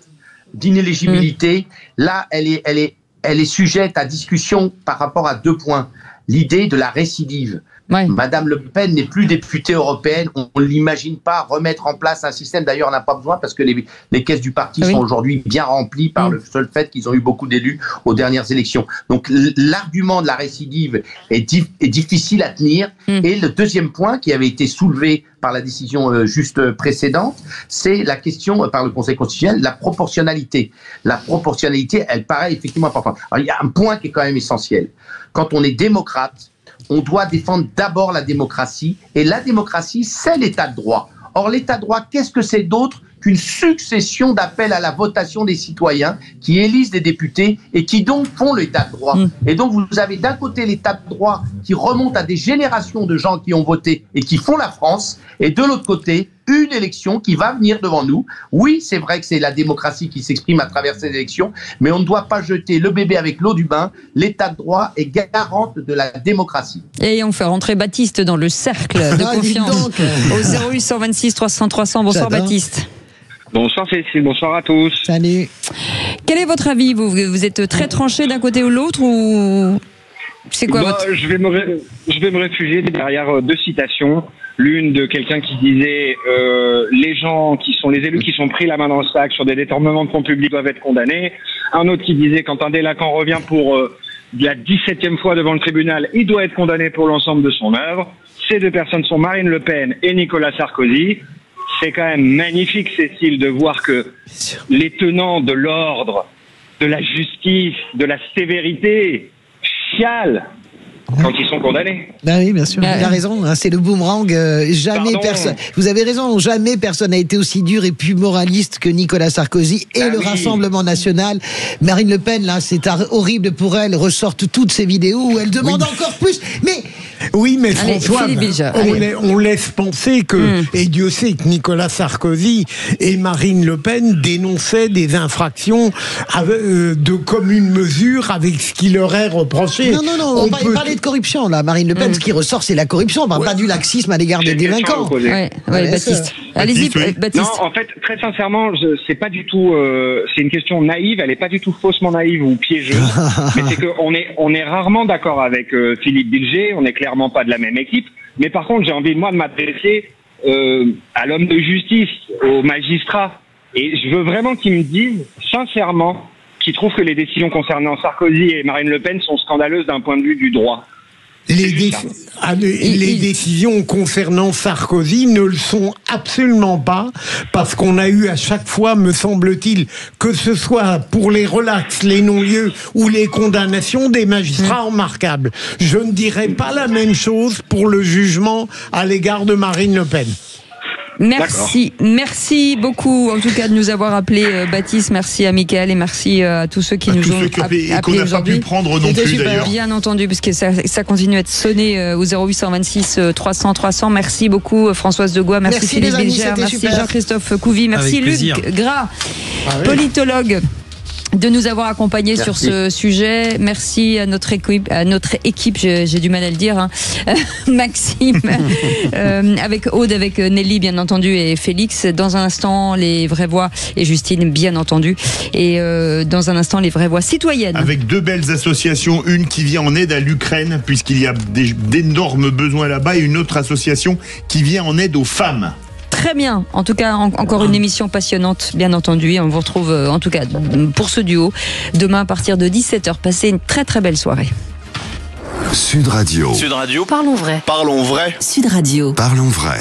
d'inéligibilité, là, elle est sujette à discussion par rapport à 2 points. L'idée de la récidive. Madame Le Pen n'est plus députée européenne, on ne l'imagine pas remettre en place un système, d'ailleurs on n'a pas besoin parce que les caisses du parti sont aujourd'hui bien remplies par le seul fait qu'ils ont eu beaucoup d'élus aux dernières élections. Donc l'argument de la récidive est difficile à tenir. Et le deuxième point qui avait été soulevé par la décision juste précédente, c'est la question par le Conseil constitutionnel, la proportionnalité. La proportionnalité, elle paraît effectivement importante. Alors, il y a un point qui est quand même essentiel. Quand on est démocrate, on doit défendre d'abord la démocratie, et la démocratie, c'est l'état de droit. Or, l'état de droit, qu'est-ce que c'est d'autre qu'une succession d'appels à la votation des citoyens qui élisent des députés et qui donc font l'état de droit. Et donc, vous avez d'un côté l'état de droit qui remonte à des générations de gens qui ont voté et qui font la France, et de l'autre côté, une élection qui va venir devant nous. Oui, c'est vrai que c'est la démocratie qui s'exprime à travers ces élections, mais on ne doit pas jeter le bébé avec l'eau du bain. L'état de droit est garante de la démocratie. Et on fait rentrer Baptiste dans le cercle de confiance au 0826 300 300. Bonsoir Baptiste. Bonsoir Cécile, bonsoir à tous. Salut. Quel est votre avis? Vous êtes très tranché d'un côté ou l'autre, ou c'est quoi votre... je vais me réfugier derrière 2 citations. L'une de quelqu'un qui disait les gens qui sont les élus qui sont pris la main dans le sac sur des détournements de fonds publics doivent être condamnés. Un autre qui disait quand un délinquant revient pour la 17e fois devant le tribunal, il doit être condamné pour l'ensemble de son œuvre. Ces 2 personnes sont Marine Le Pen et Nicolas Sarkozy. C'est quand même magnifique, Cécile, de voir que les tenants de l'ordre, de la justice, de la sévérité chialent quand ils sont condamnés. Ben oui, bien sûr. Il a raison. Hein, c'est le boomerang. Jamais personne. Vous avez raison. Jamais personne n'a été aussi dur et plus moraliste que Nicolas Sarkozy et le Rassemblement national. Marine Le Pen, là, c'est horrible pour elle. Ressortent toutes ces vidéos où elle demande encore plus. Mais oui, mais François, on laisse penser que, et Dieu sait que Nicolas Sarkozy et Marine Le Pen dénonçaient des infractions de commune mesure avec ce qui leur est reproché. Non, on parlait de corruption, là. Marine Le Pen, ce qui ressort, c'est la corruption. On parle pas du laxisme à l'égard des délinquants. Baptiste. Allez-y, Baptiste. Non, en fait, très sincèrement, c'est pas du tout. C'est une question naïve. Elle est pas du tout faussement naïve ou piégeuse. Mais c'est qu'on est rarement d'accord avec Philippe Bilger. On n'est clairement pas de la même équipe. Mais par contre, j'ai envie de m'adresser à l'homme de justice, au magistrat. Et je veux vraiment qu'il me dise sincèrement qui trouve que les décisions concernant Sarkozy et Marine Le Pen sont scandaleuses d'un point de vue du droit. Les décisions concernant Sarkozy ne le sont absolument pas, parce qu'on a eu à chaque fois, me semble-t-il, que ce soit pour les relax, les non-lieux ou les condamnations, des magistrats remarquables. Je ne dirais pas la même chose pour le jugement à l'égard de Marine Le Pen. Merci beaucoup en tout cas de nous avoir appelé Baptiste. Merci à Mickaël et merci à tous ceux qui nous ont appelés aujourd'hui. Prendre non plus d'ailleurs. Bien entendu, parce que ça continue à être sonné au 0826 300 300. Merci beaucoup Françoise Degois, merci Philippe Bilger, merci Jean-Christophe Couvi, merci Luc Gras, politologue, de nous avoir accompagnés sur ce sujet. Merci à notre équipe, j'ai du mal à le dire, hein. Maxime, avec Aude, avec Nelly bien entendu et Félix. Dans un instant, les vraies voix et Justine bien entendu. Et dans un instant, les vraies voix citoyennes. Avec deux belles associations, une qui vient en aide à l'Ukraine puisqu'il y a d'énormes besoins là-bas et une autre association qui vient en aide aux femmes. Très bien, en tout cas encore une émission passionnante bien entendu, et on vous retrouve en tout cas pour ce duo demain à partir de 17h. Passez une très très belle soirée. Sud Radio. Parlons vrai. Parlons vrai. Sud Radio. Parlons vrai.